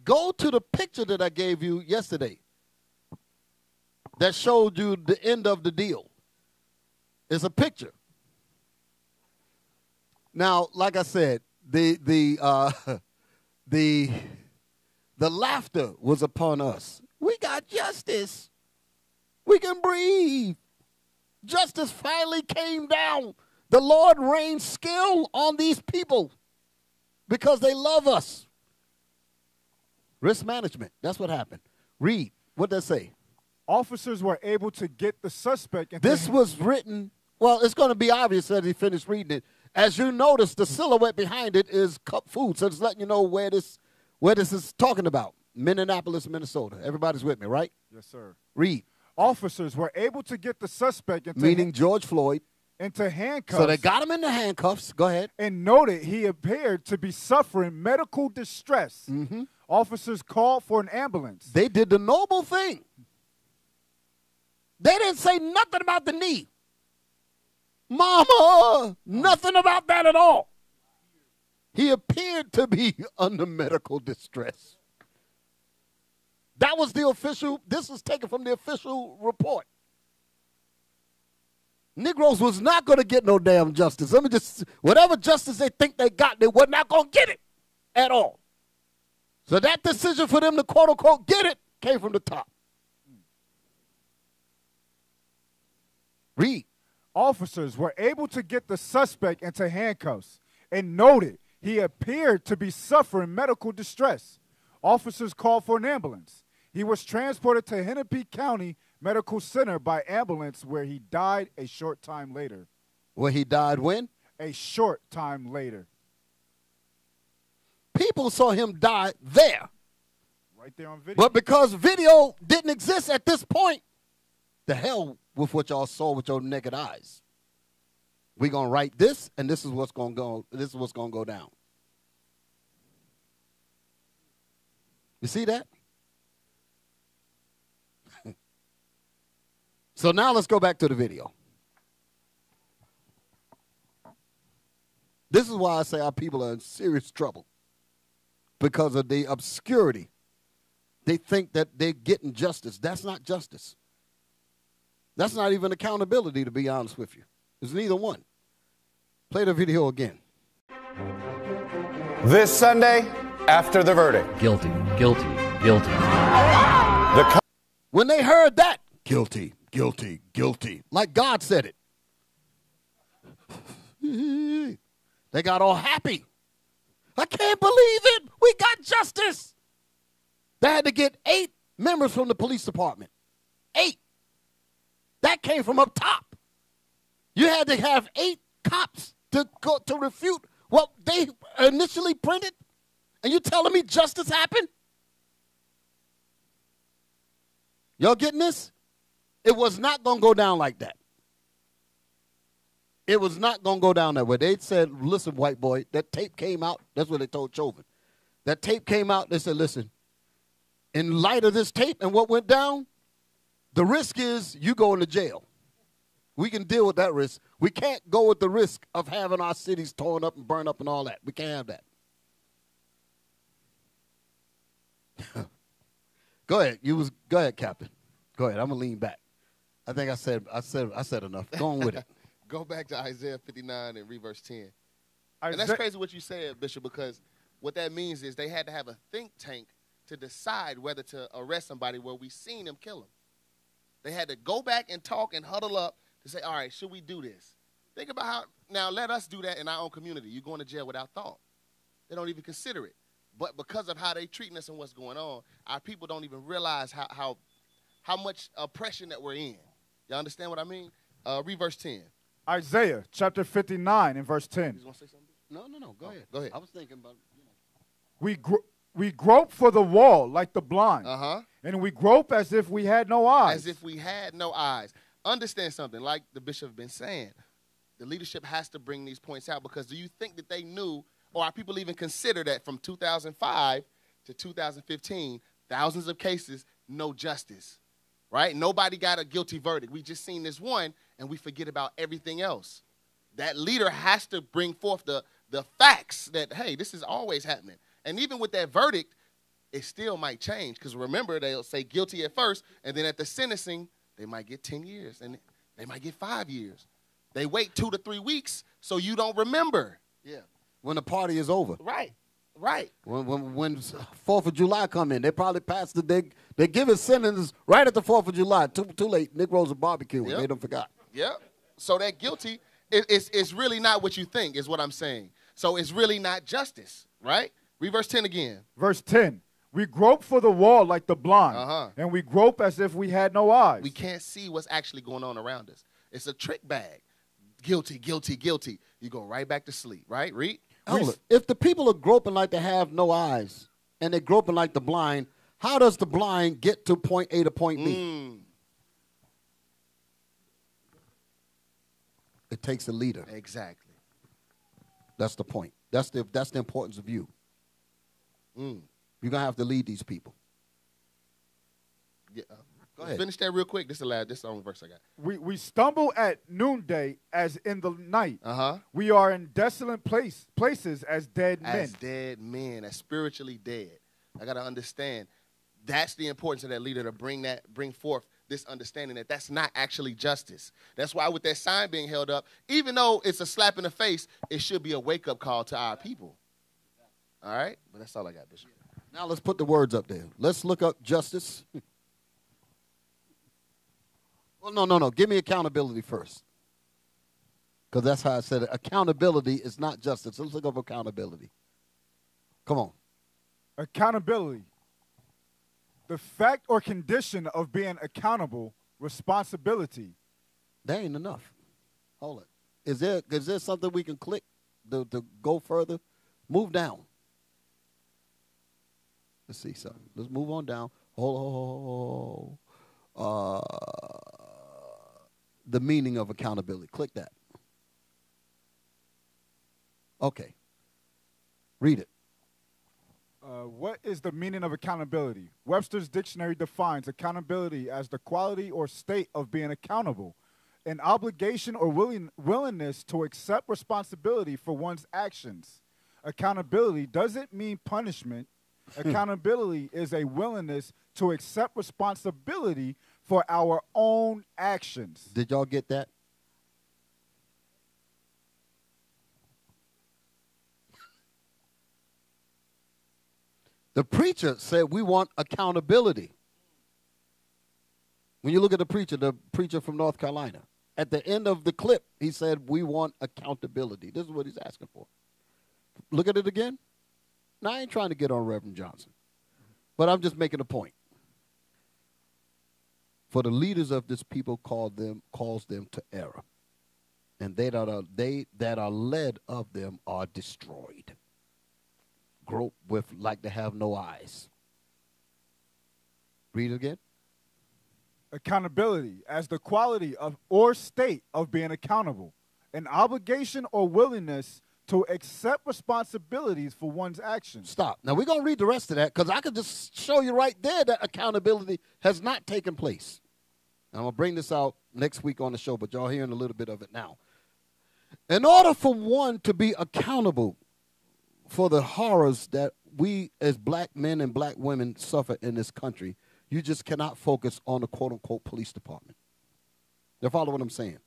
Go to the picture that I gave you yesterday that showed you the end of the deal. It's a picture. Now, like I said, the laughter was upon us. We got justice. We can breathe. Justice finally came down. The Lord rained skill on these people because they love us. Risk management. That's what happened. Read. What did that say? Officers were able to get the suspect. This was written. Well, it's going to be obvious as he finished reading it. As you notice, the silhouette behind it is cup food. So it's letting you know where this is talking about. Minneapolis, Minnesota. Everybody's with me, right? Yes, sir. Read. Officers were able to get the suspect meaning George Floyd into handcuffs. So they got him in the handcuffs. Go ahead. And noted he appeared to be suffering medical distress. Mm-hmm. Officers called for an ambulance. They did the noble thing. They didn't say nothing about the knee. Mama, nothing about that at all. He appeared to be under medical distress. That was the official, this was taken from the official report. Negroes was not going to get no damn justice. Let me just, whatever justice they think they got, they were not going to get it at all. So that decision for them to quote unquote get it came from the top. Read. Officers were able to get the suspect into handcuffs and noted he appeared to be suffering medical distress. Officers called for an ambulance. He was transported to Hennepin County Medical Center by ambulance, where he died a short time later. Where he died when? A short time later. People saw him die there. Right there on video. But because video didn't exist at this point, the hell with what y'all saw with your naked eyes. We're going to write this, and this is what's going to go. This is what's going to go down. You see that? So now let's go back to the video. This is why I say our people are in serious trouble. Because of the obscurity. They think that they're getting justice. That's not justice. That's not even accountability, to be honest with you. It's neither one. Play the video again. This Sunday, after the verdict. Guilty, guilty, guilty. When they heard that, guilty, guilty, guilty, like God said it, they got all happy. I can't believe it. We got justice. They had to get 8 members from the police department. 8. That came from up top. You had to have 8 cops to refute what they initially printed. And you telling me justice happened? Y'all getting this? It was not going to go down like that. It was not going to go down that way. They said, listen, white boy, that tape came out. That's what they told Chauvin. That tape came out. They said, listen, in light of this tape and what went down, the risk is you going to jail. We can deal with that risk. We can't go with the risk of having our cities torn up and burned up and all that. We can't have that. Go ahead. Go ahead, Captain. Go ahead. I'm gonna lean back. I think I said enough. Go on with it. Go back to Isaiah 59 and read verse 10. And that's crazy what you said, Bishop, because what that means is they had to have a think tank to decide whether to arrest somebody where we seen him kill him. They had to go back and talk and huddle up to say, all right, should we do this? Think about how, now let us do that in our own community. You're going to jail without thought. They don't even consider it. But because of how they treating us and what's going on, our people don't even realize how much oppression that we're in. Y'all understand what I mean? Read verse 10. Isaiah chapter 59 and verse 10. You want to say something? No. Go ahead. Go ahead. I was thinking about, We grope for the wall like the blind. Uh-huh. And we grope as if we had no eyes. As if we had no eyes. Understand something, like the bishop has been saying. The leadership has to bring these points out, because do you think that they knew, or are people even consider that from 2005 to 2015, thousands of cases, no justice, right? Nobody got a guilty verdict. We just seen this one, and we forget about everything else. That leader has to bring forth the facts that, hey, this is always happening. And even with that verdict, it still might change, because remember, they'll say guilty at first, and then at the sentencing, they might get 10 years, and they might get 5 years. They wait 2 to 3 weeks so you don't remember. Yeah. When the party is over. Right. When 4th of July come in, they probably pass they give a sentence right at the 4th of July. Too late. Nick Rose a barbecue. Yep. They done forgot. Yep. So that guilty, it's really not what you think is what I'm saying. So it's really not justice, right? Read verse 10 again. Verse 10. We grope for the wall like the blind, and we grope as if we had no eyes. We can't see what's actually going on around us. It's a trick bag. Guilty, guilty, guilty. You go right back to sleep, right? Read. If the people are groping like they have no eyes, and they're groping like the blind, how does the blind get to point A to point B? It takes a leader. Exactly. That's the point. That's the importance of you. You're going to have to lead these people. Yeah. Go ahead. Finish that real quick. This is the only verse I got. We stumble at noonday as in the night. Uh-huh. We are in desolate places as dead men. As dead men, as spiritually dead. I got to understand. That's the importance of that leader, to bring forth this understanding that that's not actually justice. That's why with that sign being held up, even though it's a slap in the face, it should be a wake-up call to our people. All right? But that's all I got, Bishop. Now let's put the words up there. Let's look up justice. Well, no. Give me accountability first. Because that's how I said it. Accountability is not justice. Let's look up accountability. Come on. Accountability. The fact or condition of being accountable, responsibility. That ain't enough. Hold it. Is there something we can click to go further? Move down. Let's see something. Let's move on down. The meaning of accountability. Click that. Okay. Read it. What is the meaning of accountability? Webster's dictionary defines accountability as the quality or state of being accountable, an obligation or willingness to accept responsibility for one's actions. Accountability doesn't mean punishment. Accountability is a willingness to accept responsibility for our own actions. Did y'all get that? The preacher said we want accountability. When you look at the preacher from North Carolina, at the end of the clip, he said we want accountability. This is what he's asking for. Look at it again. Now, I ain't trying to get on Reverend Johnson, but I'm just making a point. For the leaders of this people calls them to error, and they that are led of them are destroyed. Grope with like they have no eyes. Read it again. Accountability as the quality of or state of being accountable, an obligation or willingness to accept responsibilities for one's actions. Stop. Now, we're going to read the rest of that because I could just show you right there that accountability has not taken place. I'm going to bring this out next week on the show, but y'all hearing a little bit of it now. In order for one to be accountable for the horrors that we as black men and black women suffer in this country, you just cannot focus on the quote-unquote police department. You follow what I'm saying?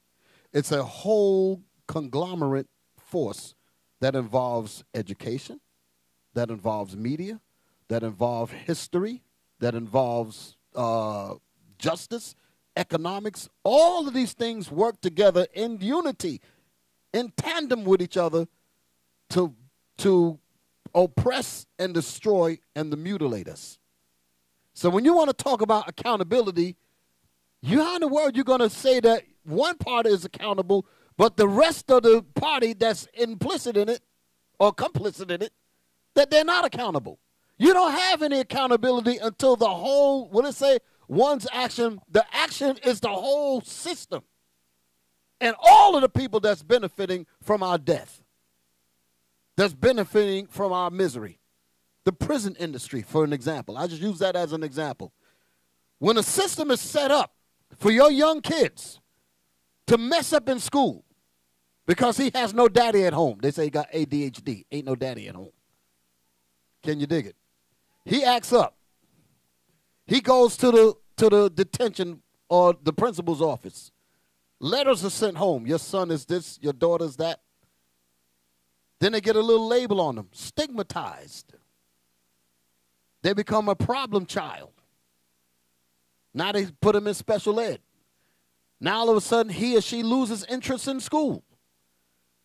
It's a whole conglomerate force that involves education, that involves media, that involves history, that involves justice, economics. All of these things work together in unity, in tandem with each other to oppress and destroy and to mutilate us. So when you want to talk about accountability, how in the world you're going to say that one party is accountable, but the rest of the party that's implicit in it or complicit in it, that they're not accountable? You don't have any accountability until the whole, what it say, one's action, the action is the whole system. And all of the people that's benefiting from our death, that's benefiting from our misery. The prison industry, for an example. I just use that as an example. When a system is set up for your young kids to mess up in school because he has no daddy at home. They say he got ADHD. Ain't no daddy at home. Can you dig it? He acts up. He goes to the detention or the principal's office. Letters are sent home. Your son is this, your daughter's that. Then they get a little label on them. Stigmatized. They become a problem child. Now they put him in special ed. Now all of a sudden he or she loses interest in school.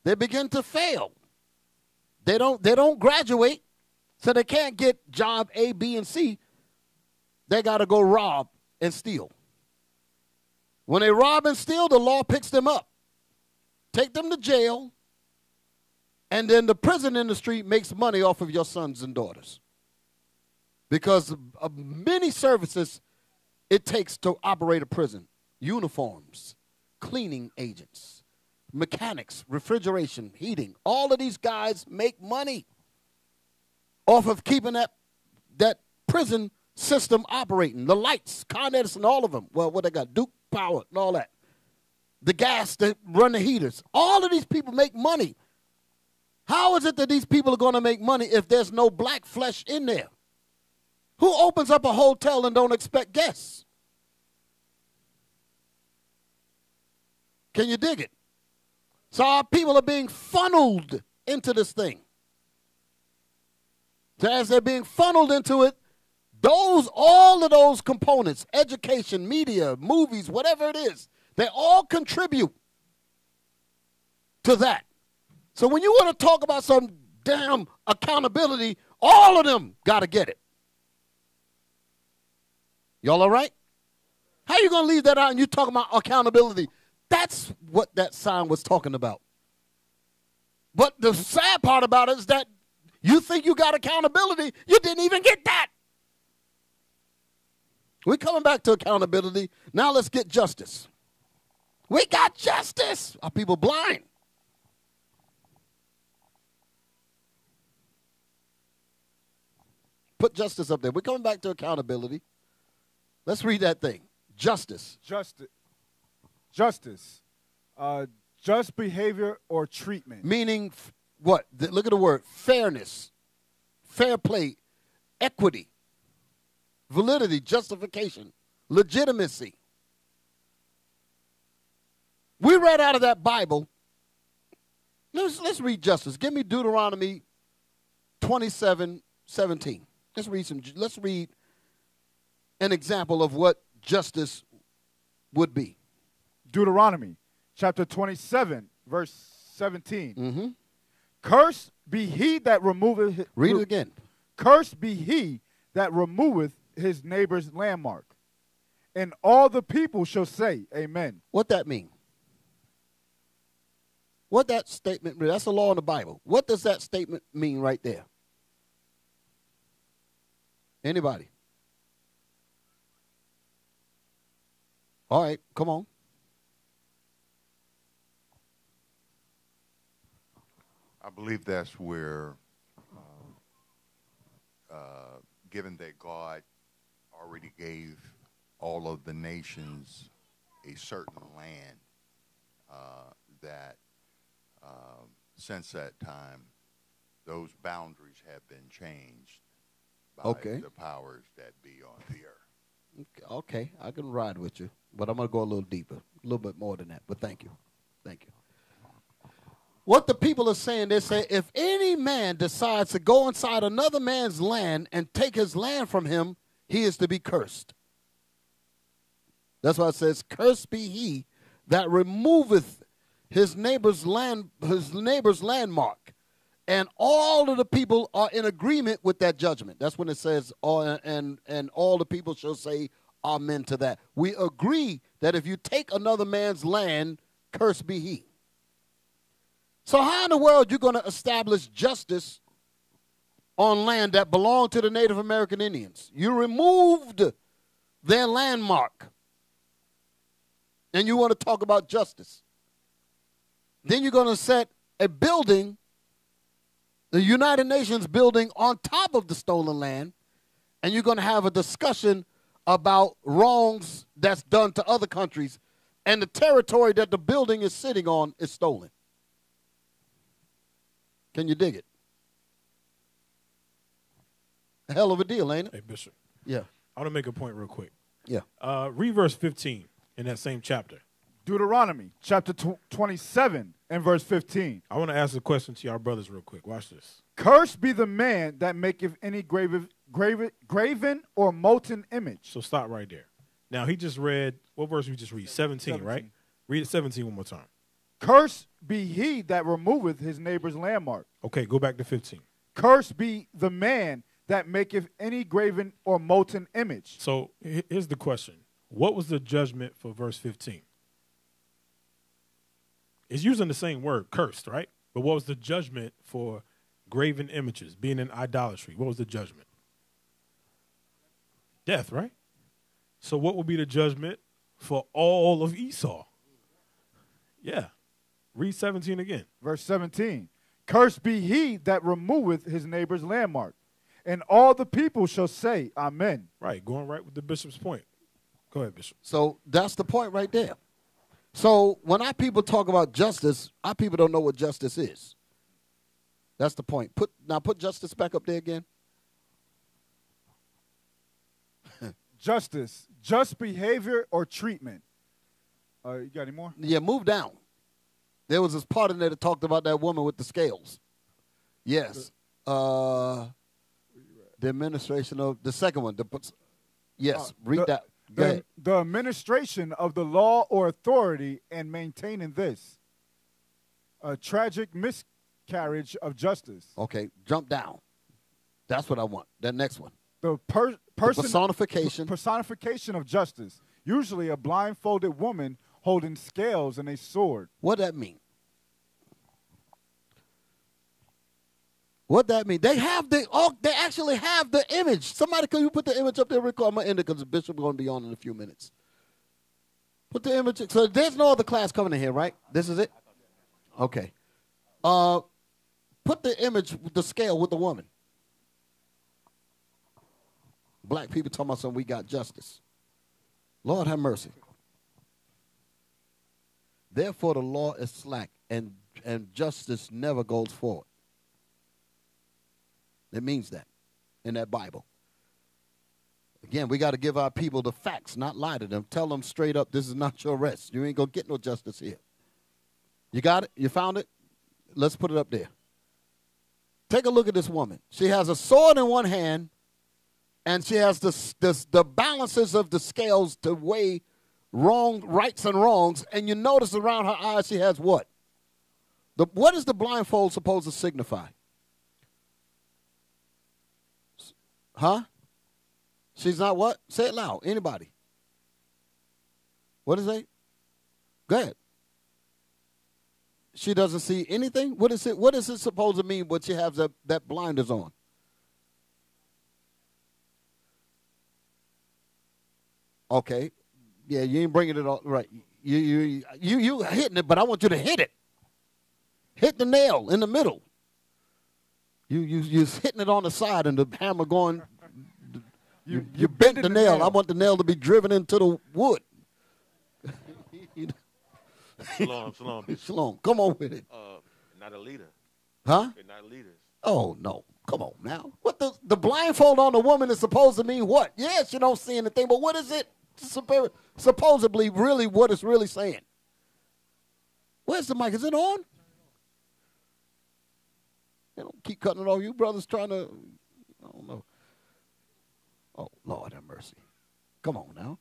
They begin to fail. They don't graduate, so they can't get job A, B, and C. They got to go rob and steal. When they rob and steal, the law picks them up, take them to jail, and then the prison industry makes money off of your sons and daughters. Because of many services it takes to operate a prison. Uniforms, cleaning agents, mechanics, refrigeration, heating. All of these guys make money off of keeping that prison system operating. The lights, Con Edison, all of them. Well, what they got? Duke Power and all that. The gas that run the heaters. All of these people make money. How is it that these people are going to make money if there's no black flesh in there? Who opens up a hotel and don't expect guests? Can you dig it? So our people are being funneled into this thing. So as they're being funneled into it, all of those components, education, media, movies, whatever it is, they all contribute to that. So when you want to talk about some damn accountability, all of them got to get it. Y'all all right? How you going to leave that out and you talking about accountability? That's what that sign was talking about. But the sad part about it is that you think you got accountability, you didn't even get that. We're coming back to accountability. Now let's get justice. We got justice. Are people blind? Put justice up there. We're coming back to accountability. Let's read that thing. Justice. Justice. Just behavior or treatment. Meaning what? Look at the word. Fairness. Fair play. Equity. Validity. Justification. Legitimacy. We read out of that Bible. Let's read justice. Give me Deuteronomy 27:17. Let's read an example of what justice would be. Deuteronomy chapter 27, verse 17. Mm-hmm. Cursed be he that removeth. Read it again. Cursed be he that removeth his neighbor's landmark. And all the people shall say, Amen. What that mean? What that statement, that's a law in the Bible. What does that statement mean right there? Anybody? All right, come on. I believe that's where, given that God already gave all of the nations a certain land, that since that time, those boundaries have been changed by the powers that be on the earth. Okay, I can ride with you, but I'm going to go a little deeper, a little bit more than that, but thank you. Thank you. What the people are saying, they say, if any man decides to go inside another man's land and take his land from him, he is to be cursed. That's why it says, cursed be he that removeth his neighbor's landmark. And all of the people are in agreement with that judgment. That's when it says, and all the people shall say amen to that. We agree that if you take another man's land, cursed be he. So how in the world are you going to establish justice on land that belonged to the Native American Indians? You removed their landmark. And you want to talk about justice. Then you're going to set a building, the United Nations building, on top of the stolen land, and you're going to have a discussion about wrongs that's done to other countries, and the territory that the building is sitting on is stolen. Can you dig it? A hell of a deal, ain't it? Hey, Bishop. Yeah. I want to make a point real quick. Yeah. Read verse 15 in that same chapter. Deuteronomy chapter 27 and verse 15. I want to ask a question to y'all brothers real quick. Watch this. Cursed be the man that maketh any graven or molten image. So stop right there. Now, he just read, what verse we just read? 17, right? Read 17 one more time. Cursed be he that removeth his neighbor's landmark. Okay, go back to 15. Cursed be the man that maketh any graven or molten image. So here's the question. What was the judgment for verse 15? It's using the same word, cursed, right? But what was the judgment for graven images, being in idolatry? What was the judgment? Death, right? So what would be the judgment for all of Esau? Yeah. Read 17 again. Verse 17. Cursed be he that removeth his neighbor's landmark. And all the people shall say, amen. Right, going right with the bishop's point. Go ahead, Bishop. So that's the point right there. So when our people talk about justice, our people don't know what justice is. That's the point. Put justice back up there again. Justice, just behavior or treatment. You got any more? Yeah, move down. There was this part in there that talked about that woman with the scales. Yes. The administration of the second one. Yes, read that. Go ahead. The administration of the law or authority and maintaining this. A tragic miscarriage of justice. Okay, jump down. That's what I want. That next one. The personification of justice. Usually a blindfolded woman holding scales and a sword. What that mean? What that mean? They actually have the image. Somebody, can you put the image up there, Rick? I'm gonna end it because the bishop is gonna be on in a few minutes. Put the image. So there's no other class coming in here, right? This is it. Okay. Put the image, the scale with the woman. Black people talking about something. We got justice. Lord have mercy. Therefore, the law is slack, and justice never goes forward. It means that in that Bible. Again, we got to give our people the facts, not lie to them. Tell them straight up, this is not your rest. You ain't going to get no justice here. You got it? You found it? Let's put it up there. Take a look at this woman. She has a sword in one hand, and she has the balances of the scales to weigh rights and wrongs, and you notice around her eyes she has what? What is the blindfold supposed to signify? Huh? She's not what? Say it loud. Anybody? What is it? Go ahead. She doesn't see anything? What is it? What is it supposed to mean when she has that blinders on? Okay. Yeah, you ain't bringing it all right. You hitting it, but I want you to hit it. Hit the nail in the middle. You hitting it on the side and the hammer going. You bent the nail. I want the nail to be driven into the wood. Shalom. Shalom. Come on with it. Not a leader. Huh? They're not leaders. Oh, no. Come on now. What the blindfold on the woman is supposed to mean what? Yes, you don't see anything, but what is it supposedly really what it's really saying? Where's the mic? Is it on? They don't keep cutting it off. You brothers trying to, I don't know. Oh, Lord have mercy. Come on now.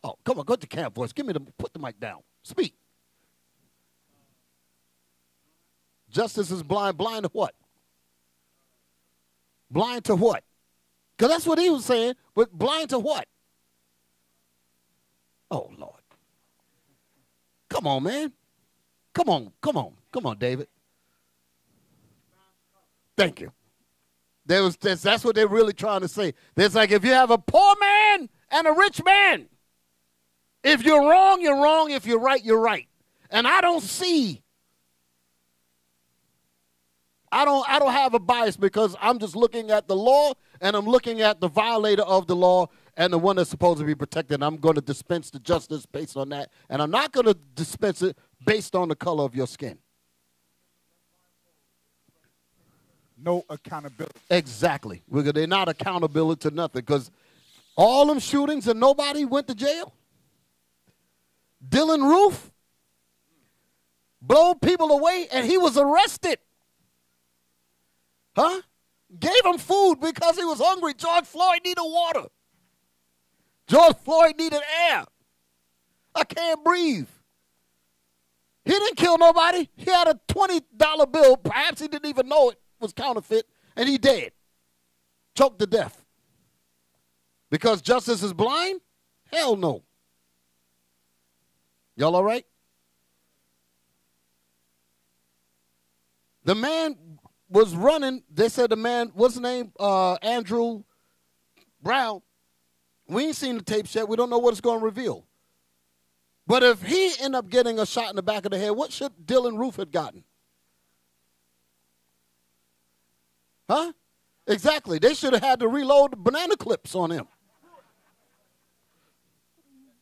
Oh, come on. Go to the camp voice. Put the mic down. Speak. Justice is blind. Blind to what? Blind to what? Because that's what he was saying. But blind to what? Oh, Lord. Come on, man. Come on, David. Thank you. That's what they're really trying to say. It's like if you have a poor man and a rich man, if you're wrong, you're wrong. If you're right, you're right. And I don't have a bias because I'm just looking at the law and I'm looking at the violator of the law and the one that's supposed to be protected. I'm going to dispense the justice based on that. And I'm not going to dispense it based on the color of your skin. No accountability. Exactly. They're not accountable to nothing because all them shootings and nobody went to jail. Dylan Roof blowed people away and he was arrested. Huh? Gave him food because he was hungry. George Floyd needed water. George Floyd needed air. I can't breathe. He didn't kill nobody. He had a $20 bill. Perhaps he didn't even know it was counterfeit, and he dead. Choked to death. Because justice is blind? Hell no. Y'all all right? The man was running. They said the man, what's his name? Andrew Brown. We ain't seen the tapes yet. We don't know what it's going to reveal. But if he end up getting a shot in the back of the head, what should Dylan Roof have gotten? Huh? Exactly. They should have had to reload the banana clips on him.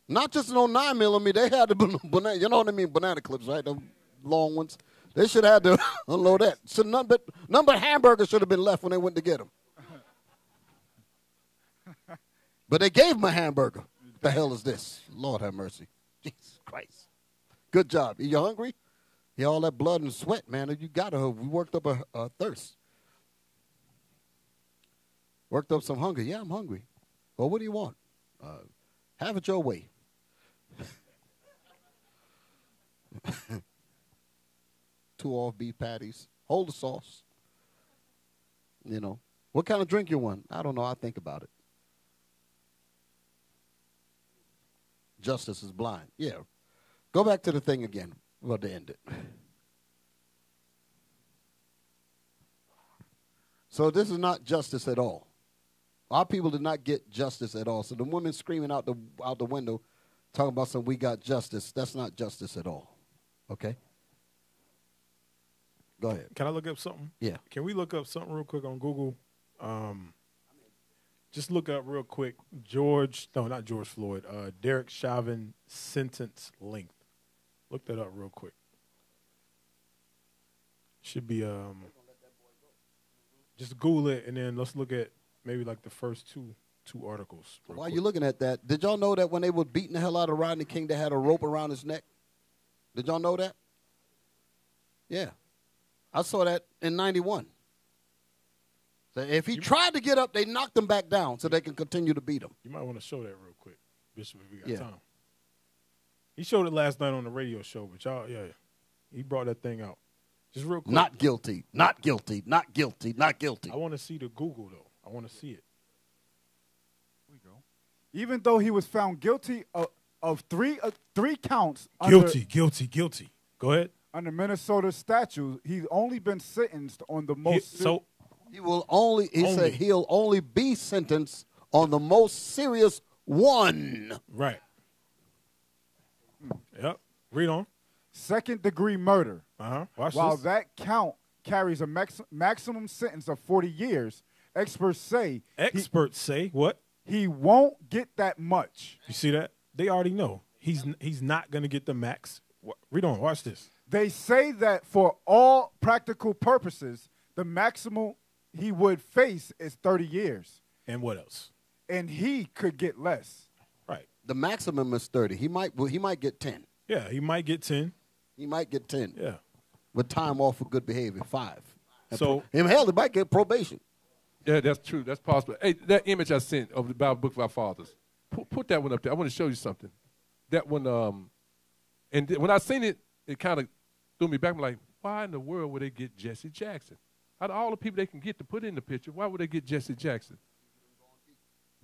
Not just no 9mm. They had the banana. You know what I mean? Banana clips, right? The long ones. They should have had to unload that. So none but hamburgers should have been left when they went to get him. But they gave him a hamburger. What the hell is this? Lord have mercy. Jesus Christ. Good job. Are you hungry? Yeah, all that blood and sweat, man. You got to. We worked up a thirst. Worked up some hunger. Yeah, I'm hungry. Well, what do you want? Have it your way. 2 off beef patties. Hold the sauce. You know. What kind of drink you want? I don't know. I'll think about it. Justice is blind. Yeah. Go back to the thing again. Well, to end it. So this is not justice at all. Our people did not get justice at all. So the women screaming out the window, talking about some we got justice. That's not justice at all. Okay? Go ahead. Can I look up something? Yeah. Can we look up something real quick on Google? Just look up real quick. Not George Floyd. Derek Chauvin sentence length. Look that up real quick. Should be just Google it and then let's look at maybe like the first two articles. While you're looking at that, did y'all know that when they were beating the hell out of Rodney King, they had a rope around his neck? Did y'all know that? Yeah. I saw that in 91. So if he tried to get up, they knocked him back down so they can continue to beat him. You might want to show that real quick, Bishop, if we got time. He showed it last night on the radio show, but y'all, he brought that thing out. Just real quick. Not guilty, not guilty, not guilty, not guilty. I want to see the Google, though. I want to see it. Here we go. Even though he was found guilty of three counts. Guilty. Go ahead. Under Minnesota statute, he's only been sentenced on the most. He said he'll only be sentenced on the most serious one. Right. Yep. Read on. Second-degree murder. Watch While this. that count carries a maximum sentence of 40 years, experts say what? He won't get that much. You see that? They already know. He's not going to get the max. Read on. Watch this. They say that for all practical purposes, the maximum he would face is 30 years. And what else? And he could get less. Right. The maximum is 30. He might get 10. Yeah, he might get 10. He might get 10. Yeah. With time off for good behavior, 5. So hell, he might get probation. Yeah, that's true. That's possible. Hey, that image I sent of the Bible Book of Our Fathers, put that one up there. I want to show you something. That one, when I seen it, it kind of threw me back. I'm like, why in the world would they get Jesse Jackson? Out of all the people they can get to put in the picture, why would they get Jesse Jackson?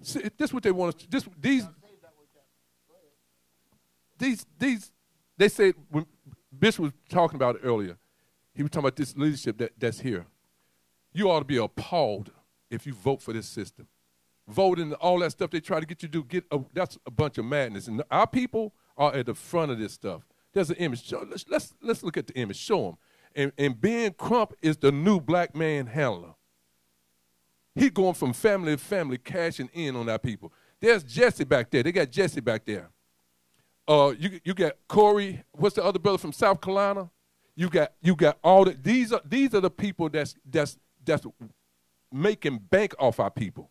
See, this is what they want us to, they said, when Bishop was talking about it earlier, he was talking about this leadership that's here. You ought to be appalled if you vote for this system. Voting, all that stuff they try to get you to do, that's a bunch of madness. And our people are at the front of this stuff. There's an image. Let's look at the image. Show them. And Ben Crump is the new black man handler. He going from family to family, cashing in on our people. There's Jesse back there. They got Jesse back there. You got Corey. What's the other brother from South Carolina? You got all the. These are the people that's making bank off our people.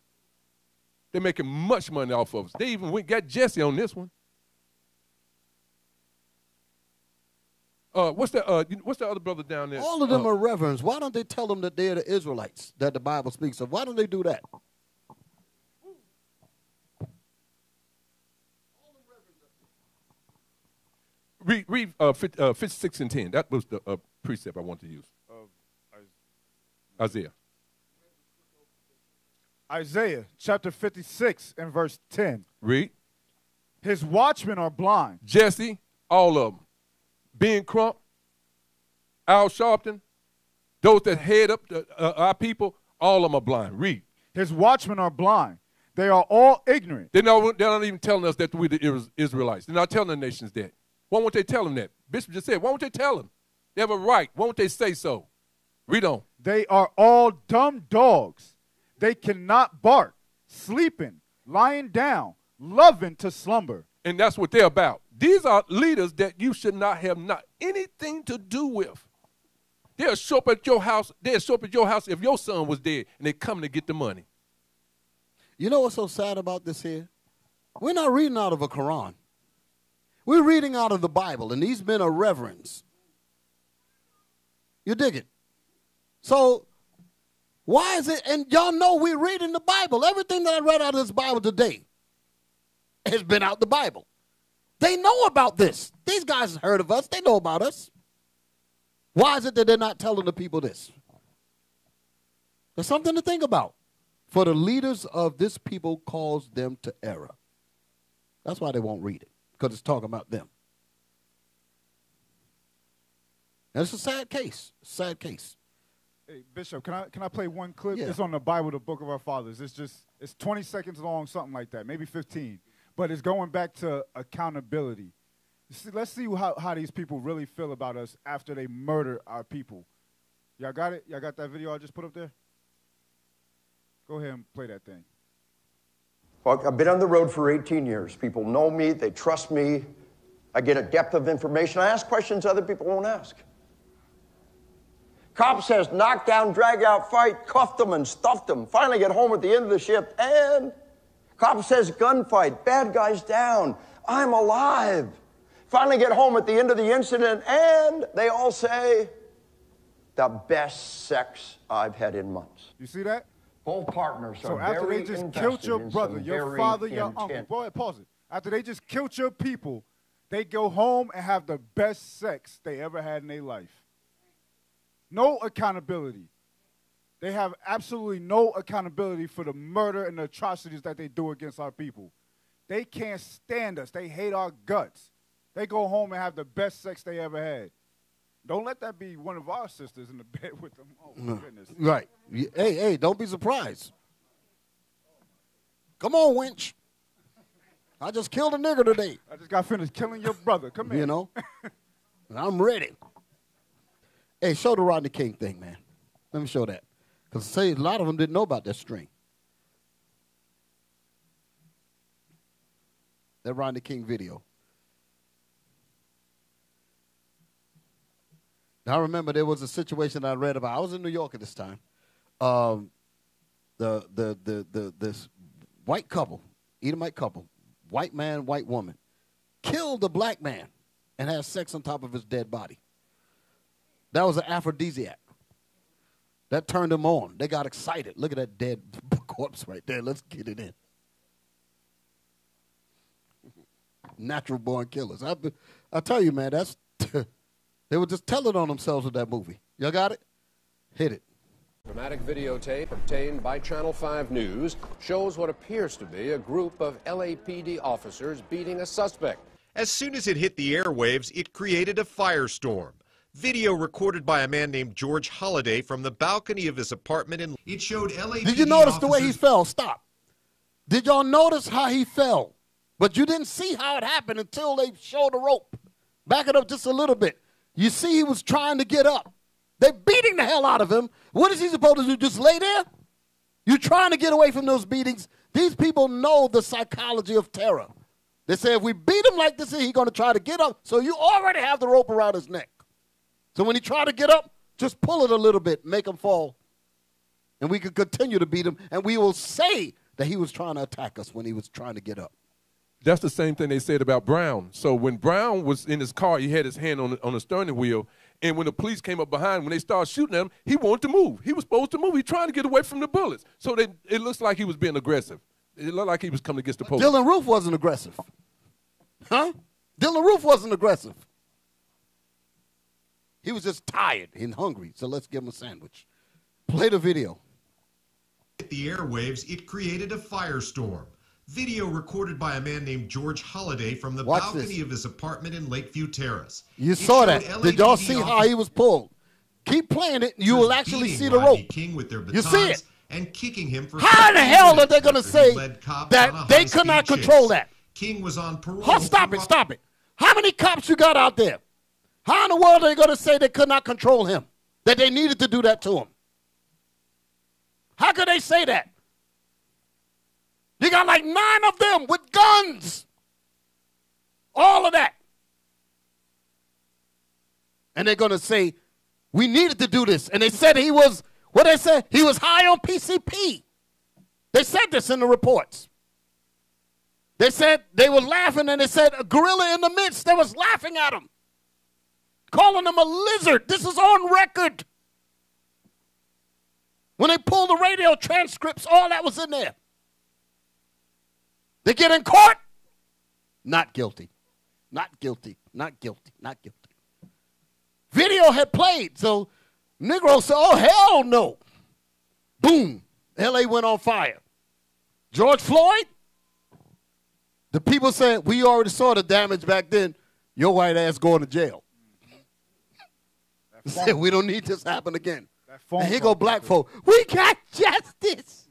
They're making much money off of us. They even got Jesse on this one. What's the other brother down there? All of them are reverends. Why don't they tell them that they're the Israelites that the Bible speaks of? Why don't they do that? Read 56 and 10. That was the precept I wanted to use. Isaiah. Isaiah chapter 56 and verse 10. Read. His watchmen are blind. Jesse, all of them. Ben Crump, Al Sharpton, those that head up our people, all of them are blind. Read. His watchmen are blind. They are all ignorant. They're not even telling us that we're the Israelites. They're not telling the nations that. Why won't they tell them that? Bishop just said, why won't they tell them? They have a right. Why won't they say so? Read on. They are all dumb dogs. They cannot bark, sleeping, lying down, loving to slumber. And that's what they're about. These are leaders that you should not have anything to do with. They'll show up at your house. They'll show up at your house if your son was dead, and they're coming to get the money. You know what's so sad about this here? We're not reading out of a Quran. We're reading out of the Bible, and these men are reverends. You dig it? So why is it, and y'all know we're reading the Bible. Everything that I read out of this Bible today has been out the Bible. They know about this. These guys heard of us. They know about us. Why is it that they're not telling the people this? There's something to think about. For the leaders of this people cause them to error. That's why they won't read it, because it's talking about them. And it's a sad case. Sad case. Hey, Bishop, can I play one clip? Yeah. It's on the Bible, the Book of Our Fathers. It's 20 seconds long, something like that, maybe 15. But it's going back to accountability. Let's see how these people really feel about us after they murder our people. Y'all got it? Y'all got that video I just put up there? Go ahead and play that thing. Well, I've been on the road for 18 years. People know me. They trust me. I get a depth of information. I ask questions other people won't ask. Cop says, knock down, drag out, fight, cuffed them and stuffed them. Finally get home at the end of the shift, and cop says, gunfight, bad guys down, I'm alive. Finally get home at the end of the incident, and they all say, the best sex I've had in months. You see that? Both partners are so after very they just invested killed your in brother, some your very father, your uncle, intense. go ahead, pause it. After they just killed your people, they go home and have the best sex they ever had in their life. No accountability. They have absolutely no accountability for the murder and the atrocities that they do against our people. They can't stand us. They hate our guts. They go home and have the best sex they ever had. Don't let that be one of our sisters in the bed with them. Oh, my goodness. Right. Hey, don't be surprised. Come on, wench. I just killed a nigger today. I just got finished killing your brother. Come here. You know? And I'm ready. Hey, show the Rodney King thing, man. Let me show that. Because say a lot of them didn't know about that string. That Rodney King video. Now, I remember there was a situation I read about. I was in New York at this time. This white couple, Edomite couple, white man, white woman, killed a black man and had sex on top of his dead body. That was an aphrodisiac. That turned them on. They got excited. Look at that dead corpse right there. Let's get it in. Natural born killers. I tell you, man, that's they were just telling on themselves with that movie. Y'all got it? Hit it. Dramatic videotape obtained by Channel 5 News shows what appears to be a group of LAPD officers beating a suspect. As soon as it hit the airwaves, it created a firestorm. Video recorded by a man named George Holliday from the balcony of his apartment in... It showed LAPD Did you notice officers... the way he fell? Stop. Did y'all notice how he fell? But you didn't see how it happened until they showed the rope. Back it up just a little bit. You see he was trying to get up. They're beating the hell out of him. What is he supposed to do, just lay there? You're trying to get away from those beatings. These people know the psychology of terror. They say if we beat him like this, he's going to try to get up. So you already have the rope around his neck. So when he try to get up, just pull it a little bit, make him fall. And we can continue to beat him, and we will say that he was trying to attack us when he was trying to get up. That's the same thing they said about Brown. So when Brown was in his car, he had his hand on the steering wheel, and when the police came up behind, when they started shooting at him, he wanted to move. He was supposed to move. He trying to get away from the bullets. So it looks like he was being aggressive. It looked like he was coming against the police. Dylan Roof wasn't aggressive. Huh? Dylan Roof wasn't aggressive. He was just tired and hungry, so let's give him a sandwich. Play the video. At the airwaves, it created a firestorm. Video recorded by a man named George Holliday from the balcony of his apartment in Lakeview Terrace. You saw that. Did y'all see how he was pulled? Keep playing it, and you will actually see the rope. King with their You see it? And kicking him for how in the hell are they going to say that they could not control that? King was on parole. Oh, stop it, stop it. How many cops you got out there? How in the world are they going to say they could not control him? That they needed to do that to him? How could they say that? You got like 9 of them with guns. All of that. And they're going to say, we needed to do this. And they said he was, what they said? He was high on PCP. They said this in the reports. They said they were laughing, and they said a gorilla in the midst. They was laughing at him. Calling him a lizard. This is on record. When they pulled the radio transcripts, all that was in there. They get in court, not guilty, not guilty, not guilty, not guilty. Video had played, so Negro said, oh, hell no. Boom, L.A. went on fire. George Floyd, the people said, we already saw the damage back then. Your white ass going to jail. They said, we don't need this to happen again. And here go black folk. We got justice.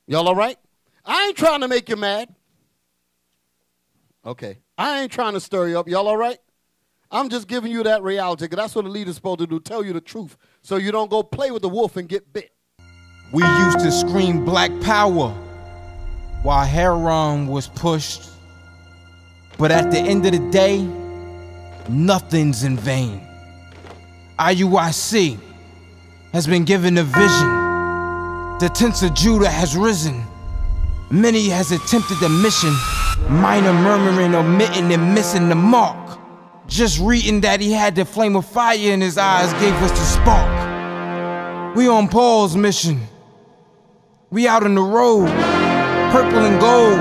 Y'all all right? I ain't trying to make you mad. Okay. I ain't trying to stir you up. Y'all all right? I'm just giving you that reality, because that's what a leader's supposed to do, tell you the truth, so you don't go play with the wolf and get bit. We used to scream black power while heroin was pushed. But at the end of the day, nothing's in vain. IUIC has been given a vision. The tents of Judah has risen. Many has attempted the mission. Minor murmuring, omitting, and missing the mark. Just reading that he had the flame of fire in his eyes gave us the spark. We on Paul's mission. We out on the road, purple and gold.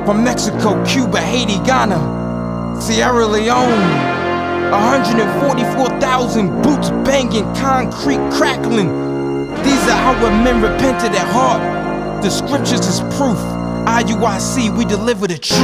From Mexico, Cuba, Haiti, Ghana, Sierra Leone. 144,000 boots banging, concrete crackling. These are our men repented at heart. The scriptures is proof. IUIC, we deliver the truth.